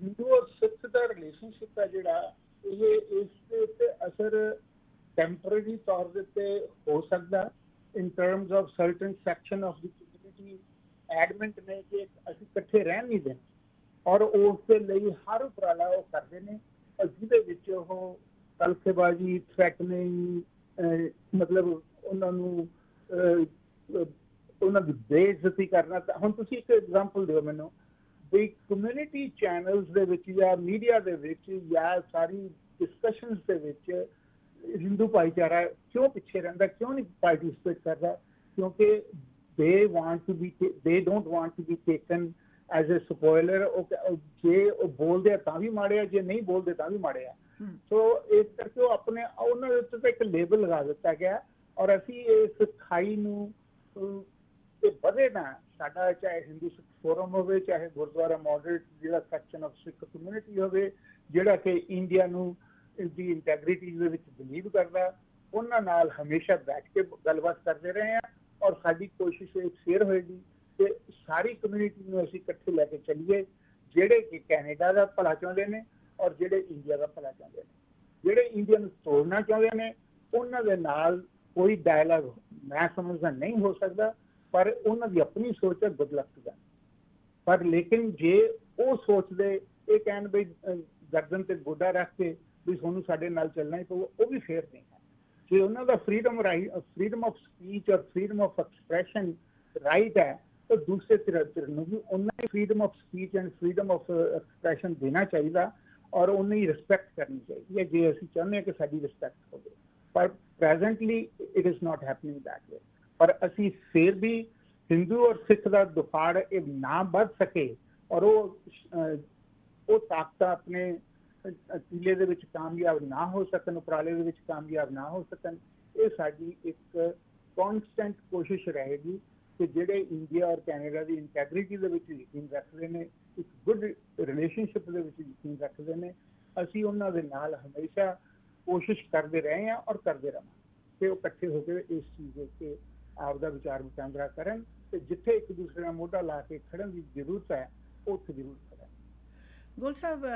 ਹਿੰਦੂ ਔਰ ਸਿੱਖ ਦਾ ਰਿਲੇਸ਼ਨਸ਼ਿਪ ਹੈ ਜਿਹੜਾ, ਇਹ ਇਸ ਦੇ ਉੱਤੇ ਅਸਰ ਟੈਂਪਰੇਰੀ ਤੌਰ ਦੇ ਉੱਤੇ ਹੋ ਸਕਦਾ ਇਨ terms of certain section of the community admit ਨੇ ਕਿ ਅਸੀਂ ਇਕੱਠੇ ਰਹਿਣ ਨਹੀਂ ਦੇਣਾ, ਔਰ ਉਸ ਦੇ ਲਈ ਹਰ ਉਪਰਾਲਾ ਉਹ ਕਰਦੇ ਨੇ ਜਿਹਦੇ ਵਿੱਚ ਉਹ ਕਲਖੇਬਾਜ਼ੀ, ਥ੍ਰੈਟਨਿੰਗ, ਮਤਲਬ ਉਹਨਾਂ ਨੂੰ ਉਹਨਾਂ ਦੀ ਬੇਇੱਜ਼ਤੀ ਕਰਨਾ। ਹੁਣ ਤੁਸੀਂ ਇੱਕ ਐਗਜ਼ਾਮਪਲ ਦਿਓ ਮੈਨੂੰ ਵੀ ਕਮਿਊਨਿਟੀ ਚੈਨਲਸ ਦੇ ਵਿੱਚ ਜਾਂ ਮੀਡੀਆ ਦੇ ਵਿੱਚ ਜਾਂ ਸਾਰੀ ਡਿਸਕਸ਼ਨਸ ਦੇ ਵਿੱਚ ਹਿੰਦੂ ਭਾਈਚਾਰਾ ਕਿਉਂ ਪਿੱਛੇ ਰਹਿੰਦਾ, ਕਿਉਂ ਨਹੀਂ ਪਾਰਟੀਸਪੇਟ ਕਰਦਾ? ਕਿਉਂਕਿ they don't want to be taken as a spoiler। ਜੇ ਉਹ ਬੋਲਦੇ ਆ ਤਾਂ ਵੀ ਮਾੜੇ ਆ, ਜੇ ਨਹੀਂ ਬੋਲਦੇ ਤਾਂ ਵੀ ਮਾੜੇ ਆ। ਸੋ ਇਸ ਕਰਕੇ ਉਹ ਆਪਣੇ ਉਹਨਾਂ ਦੇ ਉੱਤੇ ਇੱਕ ਲੇਬਲ ਲਗਾ ਦਿੱਤਾ ਗਿਆ ਔਰ ਅਸੀਂ ਇਸ ਖਾਈ ਨੂੰ ਵਧੇ ਨਾ। ਸਾਡਾ ਚਾਹੇ ਹਿੰਦੂ ਸਿੱਖ ਫੋਰਮ ਹੋਵੇ, ਚਾਹੇ ਗੁਰਦੁਆਰਾ ਮੋਡਰੇਟ ਜਿਹੜਾ ਸੈਕਸ਼ਨ ਆਫ ਸਿੱਖ ਕਮਿਊਨਿਟੀ ਹੋਵੇ, ਜਿਹੜਾ ਕਿ ਇੰਡੀਆ ਨੂੰ ਦੀ ਇੰਟੈਗ੍ਰਿਟੀ ਦੇ ਵਿੱਚ ਬਿਲੀਵ ਕਰਦਾ, ਉਹਨਾਂ ਨਾਲ ਹਮੇਸ਼ਾ ਬੈਠ ਕੇ ਗੱਲਬਾਤ ਕਰਦੇ ਰਹੇ ਹਾਂ ਔਰ ਸਾਡੀ ਕੋਸ਼ਿਸ਼ ਇਹ ਫੇਰ ਹੋਏਗੀ ਕਿ ਸਾਰੀ ਕਮਿਊਨਿਟੀ ਨੂੰ ਅਸੀਂ ਇਕੱਠੇ ਲੈ ਕੇ ਚੱਲੀਏ, ਜਿਹੜੇ ਕਿ ਕੈਨੇਡਾ ਦਾ ਭਲਾ ਚਾਹੁੰਦੇ ਨੇ ਔਰ ਜਿਹੜੇ ਇੰਡੀਆ ਦਾ ਭਲਾ ਚਾਹੁੰਦੇ ਨੇ। ਜਿਹੜੇ ਇੰਡੀਆ ਨੂੰ ਤੋੜਨਾ ਚਾਹੁੰਦੇ ਨੇ ਉਹਨਾਂ ਦੇ ਨਾਲ ਕੋਈ ਡਾਇਲਾਗ ਮੈਂ ਸਮਝਦਾ ਨਹੀਂ ਹੋ ਸਕਦਾ, ਪਰ ਉਹਨਾਂ ਦੀ ਆਪਣੀ ਸੋਚ ਹੈ, ਗੁੱਡ ਲੱਕ ਟੂ ਦੈਮ। ਪਰ ਲੇਕਿਨ ਜੇ ਉਹ ਸੋਚਦੇ ਇਹ ਕਹਿਣ ਵੀ ਗਰਦਨ ਤੇ ਗੋਡਾ ਰੱਖ ਕੇ ਵੀ ਤੁਹਾਨੂੰ ਸਾਡੇ ਨਾਲ ਚੱਲਣਾ ਹੀ ਪਊ, ਉਹ ਵੀ ਫੇਰ ਨਹੀਂ ਹੈ। ਜੇ ਉਹਨਾਂ ਦਾ ਫਰੀਡਮ ਆਫ ਸਪੀਚ ਔਰ ਫਰੀਡਮ ਆਫ ਐਕਸਪ੍ਰੈਸ਼ਨ ਰਾਈਟ ਹੈ ਤਾਂ ਦੂਸਰੇ ਧਿਰ ਨੂੰ ਵੀ ਉਹਨਾਂ ਹੀ freedom of speech and freedom of expression ਦੇਣਾ ਚਾਹੀਦਾ ਔਰ ਉਹਨਾਂ ਹੀ ਰਿਸਪੈਕਟ ਕਰਨੀ ਚਾਹੀਦੀ ਹੈ ਜੇ ਅਸੀਂ ਚਾਹੁੰਦੇ ਹਾਂ ਕਿ ਸਾਡੀ ਰਿਸਪੈਕਟ ਹੋਵੇ। ਪਰ presently it is not happening that way. ਪਰ ਅਸੀਂ ਫਿਰ ਵੀ ਹਿੰਦੂ ਔਰ ਸਿੱਖ ਦਾ ਦੁਫਾੜ ਇਹ ਨਾ ਵੱਧ ਸਕੇ ਔਰ ਉਹ ਤਾਕਤਾਂ ਆਪਣੇ ਟੀਲੇ ਦੇ ਵਿੱਚ ਕਾਮਯਾਬ ਨਾ ਹੋ ਸਕਣ, ਉਪਰਾਲੇ ਦੇ ਵਿੱਚ ਕਾਮਯਾਬ ਨਾ ਹੋ ਸਕਣ, ਇਹ ਸਾਡੀ ਇੱਕ ਕੌਨਸਟੈਂਟ ਕੋਸ਼ਿਸ਼ ਰਹੇਗੀ ਕਿ ਜਿਹੜੇ ਇੰਡੀਆ ਔਰ ਕੈਨੇਡਾ ਦੀ ਇੰਟੈਗ੍ਰਿਟੀ ਦੇ ਵਿੱਚ ਯਕੀਨ ਰੱਖਦੇ ਨੇ, ਇੱਕ ਗੁੱਡ ਰਿਲੇਸ਼ਨਸ਼ਿਪ ਦੇ ਵਿੱਚ ਯਕੀਨ ਰੱਖਦੇ ਨੇ, ਅਸੀਂ ਉਹਨਾਂ ਦੇ ਨਾਲ ਹਮੇਸ਼ਾ ਕੋਸ਼ਿਸ਼ ਕਰਦੇ ਰਹੇ ਹਾਂ ਔਰ ਕਰਦੇ ਰਹਾਂਗੇ ਕਿ ਉਹ ਇਕੱਠੇ ਹੋ ਕੇ ਇਸ ਚੀਜ਼ ਦੇ ਉੱਤੇ ਆਪਦਾ ਵਿਚਾਰ ਵਟਾਂਦਰਾ ਕਰਨ ਤੇ ਜਿੱਥੇ ਇੱਕ ਦੂਸਰੇ ਨਾਲ ਮੋਢਾ ਲਾ ਕੇ ਖੜਨ ਦੀ ਜ਼ਰੂਰਤ ਹੈ ਉੱਥੇ ਜ਼ਰੂਰ ਖੜਨ। ਗੋਲ ਸਾਹਿਬ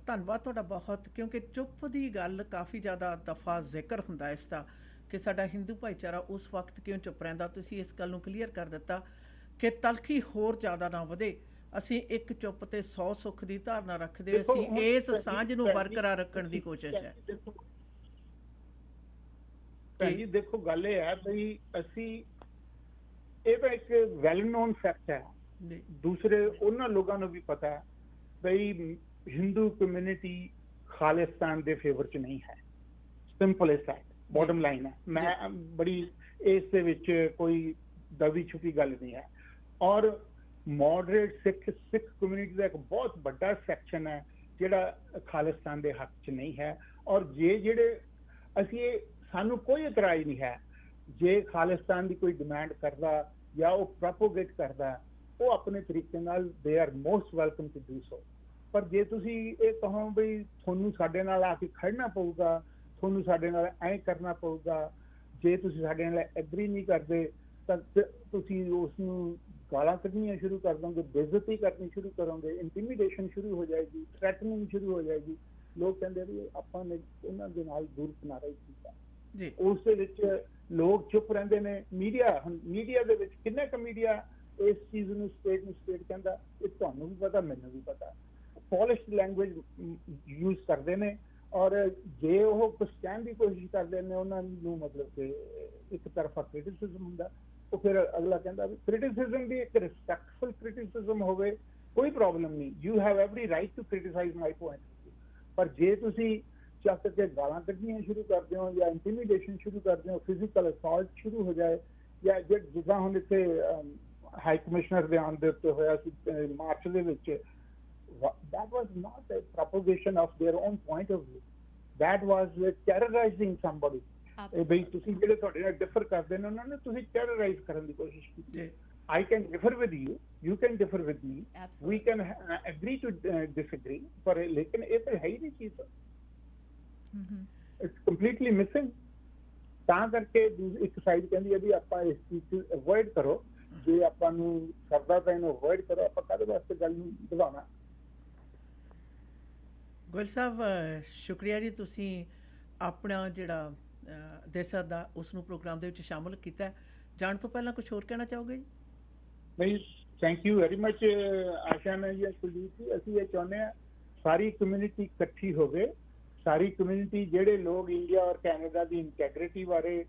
ਧੰਨਵਾਦ ਤੁਹਾਡਾ ਬਹੁਤ, ਕਿਉਂਕਿ ਚੁੱਪ ਦੀ ਗੱਲ ਕਾਫੀ ਜ਼ਿਆਦਾ ਦਫਾ ਜ਼ਿਕਰ ਹੁੰਦਾ ਇਸ ਦਾ ਕਿ ਸਾਡਾ ਹਿੰਦੂ ਭਾਈਚਾਰਾ ਉਸ ਵਕਤ ਕਿਉਂ ਚੁੱਪ ਰਹਿੰਦਾ। ਤੁਸੀਂ ਇਸ ਗੱਲ ਨੂੰ ਕਲੀਅਰ ਕਰ ਦਿੱਤਾ ਕਿ ਤਲਖੀ ਹੋਰ ਜ਼ਿਆਦਾ ਨਾ ਵਧੇ, ਅਸੀਂ ਇੱਕ ਚੁੱਪ ਤੇ 100 ਸੁੱਖ ਦੀ ਧਾਰਨਾ ਰੱਖਦੇ ਹੋਏ ਅਸੀਂ ਇਸ ਸਾਂਝ ਨੂੰ ਬਰਕਰਾਰ ਰੱਖਣ ਦੀ ਕੋਸ਼ਿਸ਼ ਹੈ। ਭੈਣ ਜੀ ਦੇਖੋ ਗੱਲ ਇਹ ਹੈ ਬਈ ਅਸੀਂ ਇਹ ਤਾਂ ਇੱਕ ਵੈਲ ਨੋਨ ਫੈਕਟ ਹੈ, ਦੂਸਰੇ ਉਹਨਾਂ ਲੋਕਾਂ ਨੂੰ ਵੀ ਪਤਾ ਹੈ ਬਈ ਹਿੰਦੂ ਕਮਿਊਨਿਟੀ ਖਾਲਿਸਤਾਨ ਦੇ ਫੇਵਰ ਚ ਨਹੀਂ ਹੈ, ਸਿੰਪਲ ਇਸ ਹੈ, ਬੋਟਮ ਲਾਈਨ ਹੈ। ਮੈਂ ਬੜੀ ਇਸ ਦੇ ਵਿੱਚ ਕੋਈ ਦਬੀ ਛੁਪੀ ਗੱਲ ਨਹੀਂ ਹੈ। ਔਰ ਮੋਡਰੇਟ ਸਿੱਖ ਕਮਿਊਨਿਟੀ ਦਾ ਇੱਕ ਬਹੁਤ ਵੱਡਾ ਸੈਕਸ਼ਨ ਹੈ ਜਿਹੜਾ ਖਾਲਿਸਤਾਨ ਦੇ ਹੱਕ ਚ ਨਹੀਂ ਹੈ। ਔਰ ਜਿਹੜੇ ਅਸੀਂ ਇਹ ਸਾਨੂੰ ਕੋਈ ਇਤਰਾਜ਼ ਨਹੀਂ ਹੈ ਜੇ ਖਾਲਿਸਤਾਨ ਦੀ ਕੋਈ ਡਿਮਾਂਡ ਕਰਦਾ ਜਾਂ ਉਹ ਪ੍ਰੋਪੋਗੇਟ ਕਰਦਾ, ਉਹ ਆਪਣੇ ਤਰੀਕੇ ਨਾਲ they are most welcome to do so. ਪਰ ਜੇ ਤੁਸੀਂ ਇਹ ਕਹੋ ਬਈ ਤੁਹਾਨੂੰ ਸਾਡੇ ਨਾਲ ਆ ਕੇ ਖੜਨਾ ਪਊਗਾ, ਤੁਹਾਨੂੰ ਸਾਡੇ ਨਾਲ ਐਂ ਕਰਨਾ ਪਊਗਾ, ਜੇ ਤੁਸੀਂ ਸਾਡੇ ਨਾਲ ਐਗਰੀ ਨਹੀਂ ਕਰਦੇ ਤਾਂ ਤੁਸੀਂ ਉਸ ਨੂੰ ਗਾਲਾਂ ਕੱਢਣੀਆਂ ਸ਼ੁਰੂ ਕਰ ਦੋਗੇ, ਬੇਇੱਜ਼ਤੀ ਕਰਨੀ ਸ਼ੁਰੂ ਕਰੋਗੇ, ਇੰਟੀਮੀਡੇਸ਼ਨ ਸ਼ੁਰੂ ਹੋ ਜਾਏਗੀ, ਥ੍ਰੈਟਨਿੰਗ ਸ਼ੁਰੂ ਹੋ ਜਾਏਗੀ। ਲੋਕ ਕਹਿੰਦੇ ਵੀ ਆਪਾਂ ਨੇ ਉਹਨਾਂ ਦੇ ਨਾਲ ਦੂਰ ਕਿਨਾਰਾ ਹੀ ਕੀਤਾ। ਉਸ ਦੇ ਵਿੱਚ ਲੋਕ ਚੁੱਪ ਰਹਿੰਦੇ ਨੇ। ਮੀਡੀਆ ਦੇ ਵਿੱਚ ਕਿੰਨੇ ਕੁ ਮੀਡੀਆ ਇਸ ਚੀਜ਼ ਨੂੰ ਸਟੇਟ ਕਹਿੰਦਾ, ਇਹ ਤੁਹਾਨੂੰ ਵੀ ਪਤਾ ਮੈਨੂੰ ਵੀ ਪਤਾ, ਪੋਲਿਸ਼ ਲੈਂਗੁਏਜ ਯੂਜ਼ ਕਰਦੇ ਨੇ। ਔਰ ਜੇ ਉਹ ਕੁਝ ਕਹਿਣ ਦੀ ਕੋਸ਼ਿਸ਼ ਕਰਦੇ ਨੇ ਉਹਨਾਂ ਨੂੰ ਮਤਲਬ ਕਿ ਇੱਕ ਤਰਫਾ ਕ੍ਰਿਟਿਸਿਜ਼ਮ ਹੁੰਦਾ, ਉਹ ਫਿਰ ਅਗਲਾ ਕਹਿੰਦਾ ਵੀ ਕ੍ਰਿਟਿਸਿਜ਼ਮ ਵੀ ਇੱਕ ਰਿਸਪੈਕਟਫੁਲ ਕ੍ਰਿਟਿਸਿਜ਼ਮ ਹੋਵੇ, ਕੋਈ ਪ੍ਰੋਬਲਮ ਨਹੀਂ, you have every right to criticize my point. ਪਰ ਜੇ ਤੁਸੀਂ ਚੱਕ ਕੇ ਗਾਲਾਂ ਕੱਢਣੀਆਂ ਸ਼ੁਰੂ ਕਰਦੇ ਹੋ ਜਾਂ ਇੰਟੀਮੀਡੇਸ਼ਨ ਸ਼ੁਰੂ ਕਰਦੇ ਹੋ, ਫਿਜ਼ੀਕਲ ਅਸੌਲਟ ਸ਼ੁਰੂ ਹੋ ਜਾਏ, ਜਾਂ ਜਿੱਦਾਂ ਹੁਣ ਇੱਥੇ ਹਾਈ ਕਮਿਸ਼ਨਰ ਦੇ ਆਉਣ ਦੇ ਉੱਤੇ ਹੋਇਆ ਸੀ ਮਾਰਚ ਦੇ ਵਿੱਚ, that was not a propagation of their own point of view, that was terrorizing somebody. ਬਈ ਤੁਸੀਂ ਜਿਹੜੇ ਤੁਹਾਡੇ ਨਾਲ ਡਿਫਰ ਕਰਦੇ ਨੇ ਉਹਨਾਂ ਨੂੰ ਤੁਸੀਂ ਟੈਰਰਾਈਜ਼ ਕਰਨ ਦੀ ਕੋਸ਼ਿਸ਼ ਕੀਤੀ। I can differ with you, you can differ with me, we can agree to disagree, ਪਰ ਲੇਕਿਨ ਇਹ ਤਾਂ ਹੈ ਹੀ ਨਹੀਂ ਚੀਜ਼, ਇਟਸ ਕੰਪਲੀਟਲੀ ਮਿਸਿੰਗ। ਤਾਂ ਕਰਕੇ ਇੱਕ ਸਾਈਡ ਕਹਿੰਦੀ ਹੈ ਵੀ ਆਪਾਂ ਇਸ ਚੀਜ਼ ਨੂੰ ਅਵੋਇਡ ਕਰੋ, ਜੇ ਆਪਾਂ ਨੂੰ ਕਰਦਾ ਤਾਂ ਇਹਨੂੰ ਅਵੋਇਡ ਕਰੋ, ਆਪਾਂ ਕਾਹਦੇ ਵਾਸਤੇ ਗੱਲ ਨੂੰ ਵਧਾਉਣਾ। ਗੋਇਲ ਸਾਹਿਬ ਸ਼ੁਕਰੀਆ ਜੀ, ਤੁਸੀਂ ਆਪਣਾ ਜਿਹੜਾ ਦੇਸਾ ਦਾ ਉਸ ਨੂੰ ਪ੍ਰੋਗਰਾਮ ਦੇ ਵਿੱਚ ਸ਼ਾਮਲ ਕੀਤਾ। ਜਾਣ ਤੋਂ ਪਹਿਲਾਂ ਕੁਝ ਹੋਰ ਕਹਿਣਾ ਚਾਹੋਗੇ ਜੀ? ਨਹੀਂ, ਥੈਂਕ ਯੂ ਵੈਰੀ ਮਚ ਆਸ਼ਾ ਨੇ ਜੀ, ਕੁਲਦੀਪ ਜੀ। ਅਸੀਂ ਇਹ ਚਾਹੁੰਦੇ ਹਾਂ ਸਾਰੀ ਕਮਿਊਨਿਟੀ ਇਕੱਠੀ ਹੋਵੇ, ਸਾਰੀ ਕਮਿਊਨਿਟੀ ਜਿਹੜੇ ਲੋਕ ਇੰਡੀਆ ਔਰ ਕੈਨੇਡਾ ਦੀ ਇੰਟੈਗ੍ਰਿਟੀ ਬਾਰੇ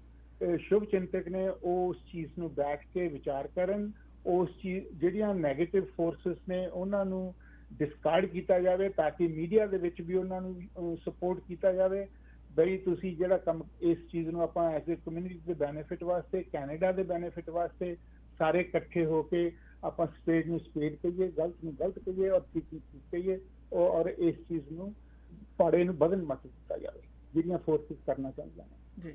ਸ਼ੁਭ ਚਿੰਤਕ ਨੇ ਉਹ ਉਸ ਚੀਜ਼ ਨੂੰ ਬੈਠ ਕੇ ਵਿਚਾਰ ਕਰਨ, ਉਸ ਚੀਜ਼ ਜਿਹੜੀਆਂ ਨੈਗੇਟਿਵ ਫੋਰਸਿਸ ਨੇ ਉਹਨਾਂ ਨੂੰ ਡਿਸਕਾਰਡ ਕੀਤਾ ਜਾਵੇ ਤਾਂ ਕਿ ਮੀਡੀਆ ਦੇ ਵਿੱਚ ਵੀ ਉਹਨਾਂ ਨੂੰ ਸਪੋਰਟ ਕੀਤਾ ਜਾਵੇ। ਬਈ ਤੁਸੀਂ ਜਿਹੜਾ ਕੰਮ ਇਸ ਚੀਜ਼ ਨੂੰ ਆਪਾਂ ਐਜ਼ ਏ ਕਮਿਊਨਿਟੀ ਦੇ ਬੈਨੀਫਿਟ ਵਾਸਤੇ, ਕੈਨੇਡਾ ਦੇ ਬੈਨੀਫਿਟ ਵਾਸਤੇ ਸਾਰੇ ਇਕੱਠੇ ਹੋ ਕੇ ਆਪਾਂ ਸਪੇਡ ਨੂੰ ਸਪੇਡ ਕਹੀਏ, ਗਲਤ ਨੂੰ ਗਲਤ ਕਹੀਏ ਔਰ ਠੀਕ ਨੂੰ ਠੀਕ ਕਹੀਏ, ਔਰ ਇਸ ਚੀਜ਼ ਨੂੰ ਪਾੜੇ ਨੂੰ ਵਧਣ ਮਤ ਦਿੱਤਾ ਜਾਵੇ ਜਿਹੜੀਆਂ ਫੋਰਸਿਸ ਕਰਨਾ ਚਾਹੁੰਦੀਆਂ ਨੇ ਜੀ।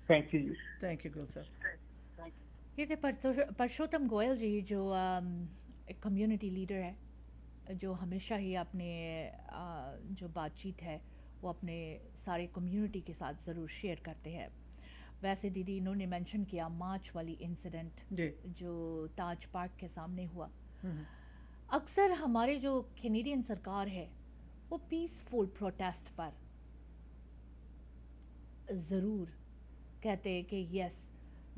Thank you. Thank you Goyal sir. ये थे परशोत्तम गोयल जी, जो एक कम्युनिटी लीडर है, जो हमेशा ही अपने जो बातचीत है वो अपने सारे कम्युनिटी के साथ ज़रूर शेयर करते हैं। वैसे दीदी इन्होंने मेंशन किया मार्च वाली इंसिडेंट जो ताज पार्क के सामने हुआ। अक्सर हमारे जो कैनेडियन सरकार है वो पीसफुल प्रोटेस्ट पर ज़रूर कहते हैं कि yes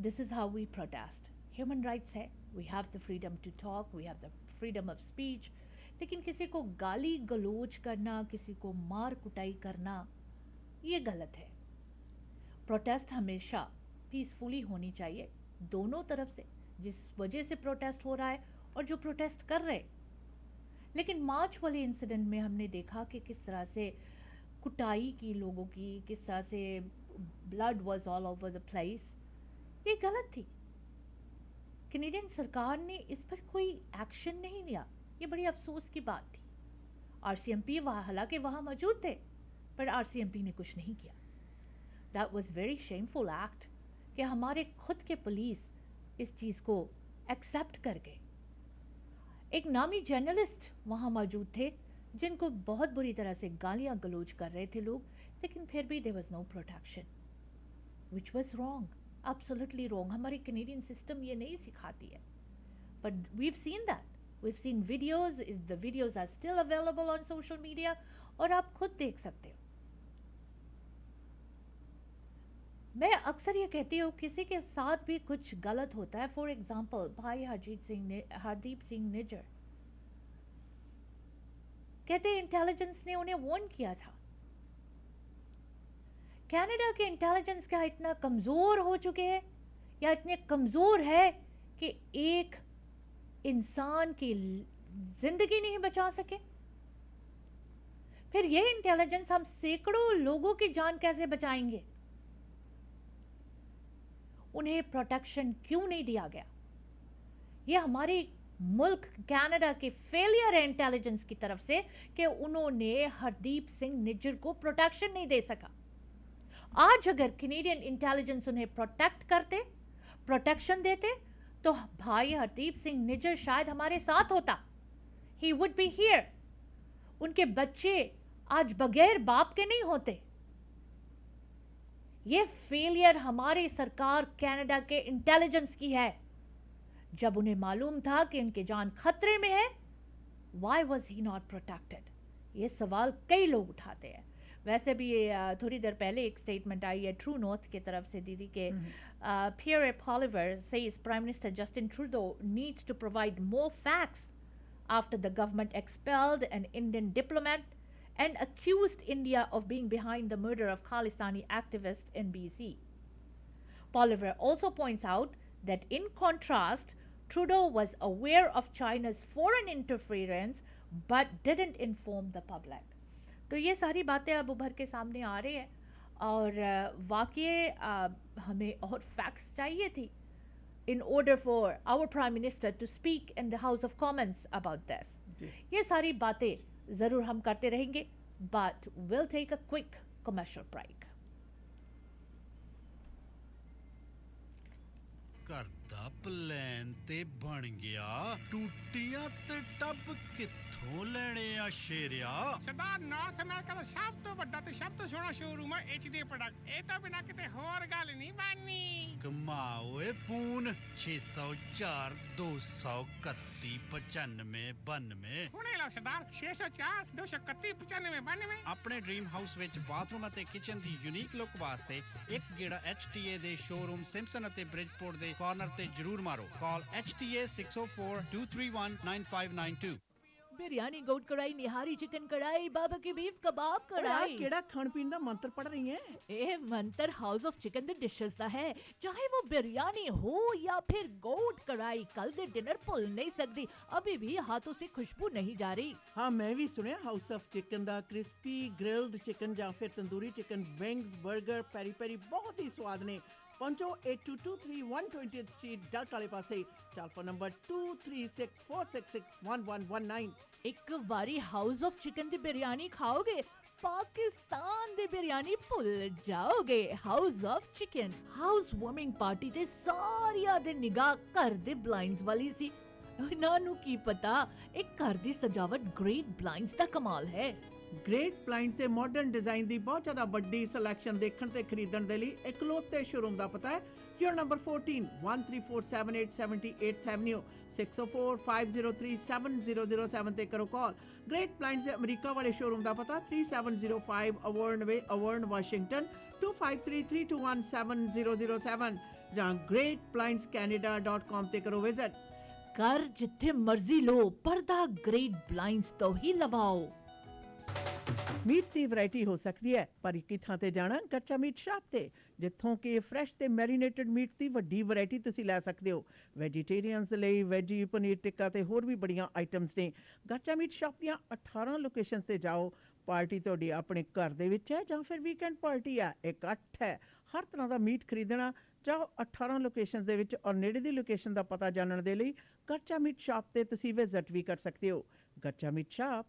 this is how we protest, human rights है, we have the freedom to talk, we have the freedom of speech. लेकिन किसी को गाली गलोच करना, किसी को मार कुटाई करना, ये गलत है। प्रोटेस्ट हमेशा पीसफुली होनी चाहिए दोनों तरफ से, जिस वजह से प्रोटेस्ट हो रहा है और जो प्रोटेस्ट कर रहे। लेकिन मार्च वाले इंसिडेंट में हमने देखा कि किस तरह से कुटाई की लोगों की, किस तरह से blood was all over the place, ये गलत थी। कैनेडियन सरकार ने इस पर कोई एक्शन नहीं लिया, ये बड़ी अफसोस की बात थी। आरसीएमपी हालांकि वहाँ मौजूद थे पर आरसीएमपी ने कुछ नहीं किया। That was very shameful act कि हमारे खुद के पुलिस इस चीज़ को एक्सेप्ट कर गए। एक नामी जर्नलिस्ट वहाँ मौजूद थे जिनको बहुत बुरी तरह से गालियां गलौज कर रहे थे लोग, लेकिन फिर भी there was no protection, which was wrong, absolutely wrong. हमारी कैनेडियन सिस्टम ये नहीं सिखाती है. But we have seen that, we have seen videos, the videos are still available on social media और आप खुद देख सकते हो. मैं अक्सर ये कहती हूँ किसी के साथ भी कुछ गलत होता है, फॉर एग्जाम्पल भाई हरदीप सिंह निज्जर, कहते इंटेलिजेंस ने उन्हें वार्न किया था. कनाडा के इंटेलिजेंस क्या इतना कमजोर हो चुके हैं या इतने कमजोर है कि एक इंसान की जिंदगी नहीं बचा सके? फिर ये इंटेलिजेंस हम सैकड़ों लोगों की जान कैसे बचाएंगे? उन्हें प्रोटेक्शन क्यों नहीं दिया गया? ये हमारे मुल्क कनाडा के फेलियर है इंटेलिजेंस की तरफ से कि उन्होंने हरदीप सिंह निज्जर को प्रोटेक्शन नहीं दे सका. आज अगर कैनेडियन इंटेलिजेंस उन्हें प्रोटेक्ट करते, प्रोटेक्शन देते, तो भाई हरदीप सिंह निज्जर शायद हमारे साथ होता. He would be here. उनके बच्चे आज बगैर बाप के नहीं होते. ये फेलियर हमारी सरकार कनाडा के इंटेलिजेंस की है. जब उन्हें मालूम था कि इनकी जान खतरे में है, why was he not protected? ये सवाल कई लोग उठाते हैं. वैसे भी थोड़ी देर पहले एक स्टेटमेंट आई है ट्रू नॉर्थ की तरफ से दीदी के Pierre Poilievre says prime minister Justin Trudeau needs to provide more facts after the government expelled an Indian diplomat and accused India of being behind the murder of Khalistani activists in BC. Poliver also points out that in contrast, Trudeau was aware of China's foreign interference but didn't inform the public. तो ये सारी बातें अब उभर के सामने आ रही है और वाकई हमें और फैक्ट्स चाहिए थी in order for our Prime Minister to speak in the House of Commons about this. ये सारी बातें जरूर हम करते रहेंगे, but we'll take a quick commercial break. ਘਰ ਦਾ ਪਲਾਨ ਤੇ ਬਣ ਗਿਆ, ਟੂਟੀਆਂ ਤੇ ਟੱਬ ਕਿੱਥੋਂ ਲੈਣੇ ਆ ਸ਼ੇਰਿਆ? ਸਰਦਾਰ ਨਾਰਥ ਅਮਰੀਕਾ ਦਾ ਸਭ ਤੋਂ ਵੱਡਾ ਤੇ ਸਭ ਤੋਂ ਸੋਹਣਾ ਸ਼ੋਰੂਮ ਹੈ HD ਪ੍ਰੋਡਕਟ. ਇਹ ਤੋਂ ਬਿਨਾ ਕਿਤੇ ਹੋਰ ਗੱਲ ਨਹੀਂ ਬਣਨੀ. ਕਮਾ ਓਏ ਫੋਨ 604 231 9592. ਹੁਣੇ ਲਓ ਸਰਦਾਰ 604 231 9592. ਆਪਣੇ ਡ੍ਰੀਮ ਹਾਊਸ ਵਿੱਚ ਬਾਥਰੂਮ ਅਤੇ ਕਿਚਨ ਦੀ ਯੂਨੀਕ ਲੁੱਕ ਵਾਸਤੇ ਇੱਕ ਗੇੜਾ HTA ਦੇ ਸ਼ੋਰੂਮ ਸਿੰਪਸਨ ਅਤੇ ਬ੍ਰਿਜਪੋਰਟ ਦੇ ਕਾਰਨਰ ਤੇ ਜ਼ਰੂਰ ਮਾਰੋ. ਕਾਲ HTA 604 231 9592. बिरयानी गोट कढ़ाई, निहारी चिकन कढ़ाई, बाबा बीफ कबाब कढ़ाई. ਕਿਹੜਾ ਖਾਣ ਪੀਣ ਦਾ ਮੰਤਰ ਪੜ ਰਹੀ ਹੈ? ਇਹ ਮੰਤਰ ਹਾਊਸ ਆਫ ਚਿਕਨ ਦੇ ਡਿਸ਼ਸ ਦਾ ਹੈ, ਚਾਹੇ वो बिरयानी हो या फिर गोट कढ़ाई. कल दे डिनर भूल नहीं सकती, अभी भी हाथों से खुशबू नहीं जा रही. ਹਾਂ, ਮੈਂ ਵੀ ਸੁਣਿਆ house of chicken the crispy grilled chicken ਜਾਂ ਫਿਰ ਤੰਦੂਰੀ ਚਿਕਨ, ਵਿੰਗਸ, 버ਗਰ, ਪੈਰੀ ਪੈਰੀ ਬਹੁਤ ਹੀ ਸਵਾਦ ਨੇ. ਪਹੁੰਚੋ 8223 120th ਸਟਰੀਟ ਡਲਟ ਵਾਲੇ ਪਾਸੇ. Telephone number 2364661119. ਇੱਕ ਵਾਰੀ ਹਾਊਸ ਆਫ ਚਿਕਨ ਦੀ ਬਿਰਯਾਨੀ ਖਾਓਗੇ, ਪਾਕਿਸਤਾਨ ਦੀ ਬਿਰਯਾਨੀ ਭੁੱਲ ਜਾਓਗੇ. House of chicken. House warming party ਤੇ ਸਾਰਿਆਂ ਦੇ ਨਿਗਾਹ ਘਰ ਦੇ ਬਲਾਈਂਡਸ ਵਾਲੀ ਸੀ. ਇਹਨਾਂ ਨੂੰ ਕੀ ਪਤਾ ਇਹ ਘਰ ਦੀ ਸਜਾਵਟ ਗ੍ਰੇਟ ਬਲਾਈਂਡਸ ਦਾ ਕਮਾਲ ਹੈ. ਗ੍ਰੇਟ ਬਲਾਈਂਡਸ ਦੇ ਮਾਡਰਨ ਡਿਜ਼ਾਈਨ ਦੀ ਬਹੁਤ ਜ਼ਿਆਦਾ ਵੱਡੀ ਸਿਲੈਕਸ਼ਨ ਦੇਖਣ ਤੇ ਖਰੀਦਣ ਦੇ ਲਈ ਇਕਲੌਤੇ ਸ਼ੋਰੂਮ ਦਾ ਪਤਾ ਹੈ ਯੂਰ ਨੰਬਰ 14 13478 78th ਐਵਨਿਊ 6045037007 ਤੇ ਕਰੋ ਕਾਲ. ਗ੍ਰੇਟ ਬਲਾਈਂਡਸ ਦੇ ਅਮਰੀਕਾ ਵਾਲੇ ਸ਼ੋਰੂਮ ਦਾ ਪਤਾ 3705 ਅਵਰਨ ਵੇ, ਅਵਰਨ, ਵਾਸ਼ਿੰਗਟਨ 2533217007 ਜਾਂ greatblindscanada.com ਤੇ ਕਰੋ ਵਿਜ਼ਿਟ. ਘਰ ਜਿੱਥੇ ਮਰਜ਼ੀ ਲੋ, ਪਰਦਾ ਗ੍ਰੇਟ ਬਲਾਈਂਡਸ ਤੋਂ ਹੀ ਲਵਾਓ. ਮੀਟ ਦੀ ਵੈਰਾਈਟੀ ਹੋ ਸਕਦੀ ਹੈ, ਪਰ ਇੱਕ ਥਾਂ ਤੇ ਜਾਣਾ ਕੱਚਾ ਮੀਟ ਸ਼ਾਪ ਤੇ, ਜਿੱਥੋਂ ਕਿ ਫਰੈਸ਼ ਤੇ ਮੈਰੀਨੇਟਡ ਮੀਟ ਦੀ ਵੱਡੀ ਵੈਰਾਈਟੀ ਤੁਸੀਂ ਲੈ ਸਕਦੇ ਹੋ. ਵੈਜੀਟੇਰੀਅਨਸ ਲਈ ਵੈਜੀ, ਪਨੀਰ ਟਿੱਕਾ ਤੇ ਹੋਰ ਵੀ ਬੜੀਆਂ ਆਈਟਮਸ ਨੇ. ਕੱਚਾ ਮੀਟ ਸ਼ਾਪ ਦੀਆਂ 18 ਲੋਕੇਸ਼ਨਸ ਤੇ ਜਾਓ. ਪਾਰਟੀ ਤੁਹਾਡੀ ਆਪਣੇ ਘਰ ਦੇ ਵਿੱਚ ਹੈ ਜਾਂ ਫਿਰ ਵੀਕਐਂਡ ਪਾਰਟੀ ਹੈ, ਇਕੱਠ ਹੈ, ਹਰ ਤਰ੍ਹਾਂ ਦਾ ਮੀਟ ਖਰੀਦਣਾ ਚਾਹੋ 18 ਲੋਕੇਸ਼ਨਸ ਦੇ ਵਿੱਚ ਔਰ ਨੇੜੇ ਦੀ ਲੋਕੇਸ਼ਨ ਦਾ ਪਤਾ ਜਾਣਨ ਦੇ ਲਈ ਕੱਚਾ ਮੀਟ ਸ਼ਾਪ ਤੇ ਤੁਸੀਂ ਵਿਜ਼ਿਟ ਵੀ ਕਰ ਸਕਦੇ ਹੋ. ਕੱਚਾ ਮੀਟ ਸ਼ਾਪ.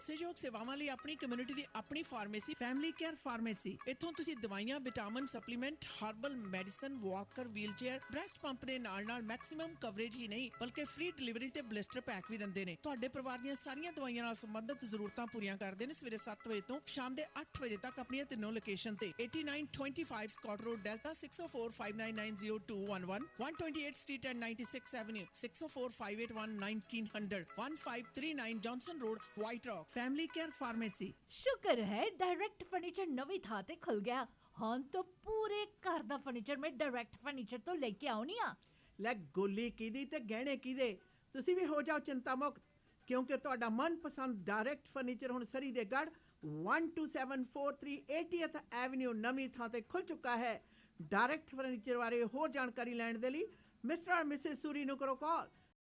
ਭਰੋਸੇਯੋਗ ਸੇਵਾਵਾਂ ਲਈ ਆਪਣੀ ਕਮਿਊਨਿਟੀ ਦੀ ਆਪਣੀ ਫਾਰਮੇਸੀ ਫੈਮਿਲੀ ਕੇਅਰ ਫਾਰਮੇਸੀ। ਇੱਥੋਂ ਤੁਸੀਂ ਦਵਾਈਆਂ, vitamin, supplement, herbal medicine, Walker, wheelchair, breast pump ਦੇ ਨਾਲ ਮੈਕਸਿਮਮ ਕਵਰੇਜ ਹੀ ਨਹੀਂ ਬਲਕਿ ਫ੍ਰੀ ਡਿਲੀਵਰੀ ਤੇ ਬਲਿਸਟਰ ਪੈਕ ਵੀ ਦਿੰਦੇ ਨੇ। ਤੁਹਾਡੇ ਪਰਿਵਾਰ ਦੀਆਂ ਸਾਰੀਆਂ ਦਵਾਈਆਂ ਨਾਲ ਸੰਬੰਧਿਤ ਜ਼ਰੂਰਤਾਂ ਪੂਰੀਆਂ ਕਰਦੇ ਨੇ। ਸਵੇਰੇ 7 ਵਜੇ ਤੋਂ ਸ਼ਾਮ ਦੇ 8 ਵਜੇ ਤੱਕ ਆਪਣੀਆਂ ਤਿੰਨੋਂ ਲੋਕੇਸ਼ਨ ਤੇ 8925 Scott road, Delta, 6045990211, 128 street and 96 avenue, 6045811900, 1539 Johnson road, White Rock. Family Care Pharmacy. शुक्र है डायरेक्ट फर्नीचर नवी था ते खुल गया। हम तो पूरे घर दा फर्नीचर में डायरेक्ट फर्नीचर तो लेके आउनी आ। ਲੈ ਗੋਲੀ ਕਿਹਦੀ ਤੇ ਗਹਿਣੇ ਕਿਹਦੇ, ਤੁਸੀਂ ਵੀ ਹੋ ਜਾਓ ਚਿੰਤਾ ਮੁਕਤ ਕਿਉਂਕਿ ਤੁਹਾਡਾ ਮਨਪਸੰਦ ਡਾਇਰੈਕਟ ਫਰਨੀਚਰ ਹੁਣ ਸਰੀ ਦੇ ਗੜ 12743 80th ਐਵਨਿਊ ਨਵੀਂ ਥਾਂ ਤੇ ਖੁੱਲ ਚੁੱਕਾ ਹੈ। ਡਾਇਰੈਕਟ ਫਰਨੀਚਰ ਬਾਰੇ ਹੋਰ ਜਾਣਕਾਰੀ ਲੈਣ ਦੇ ਲਈ ਮਿਸਟਰ ਔਰ ਮਿਸਿਸ ਸੂਰੀ ਨੂੰ ਕਰੋ ਕਾਲ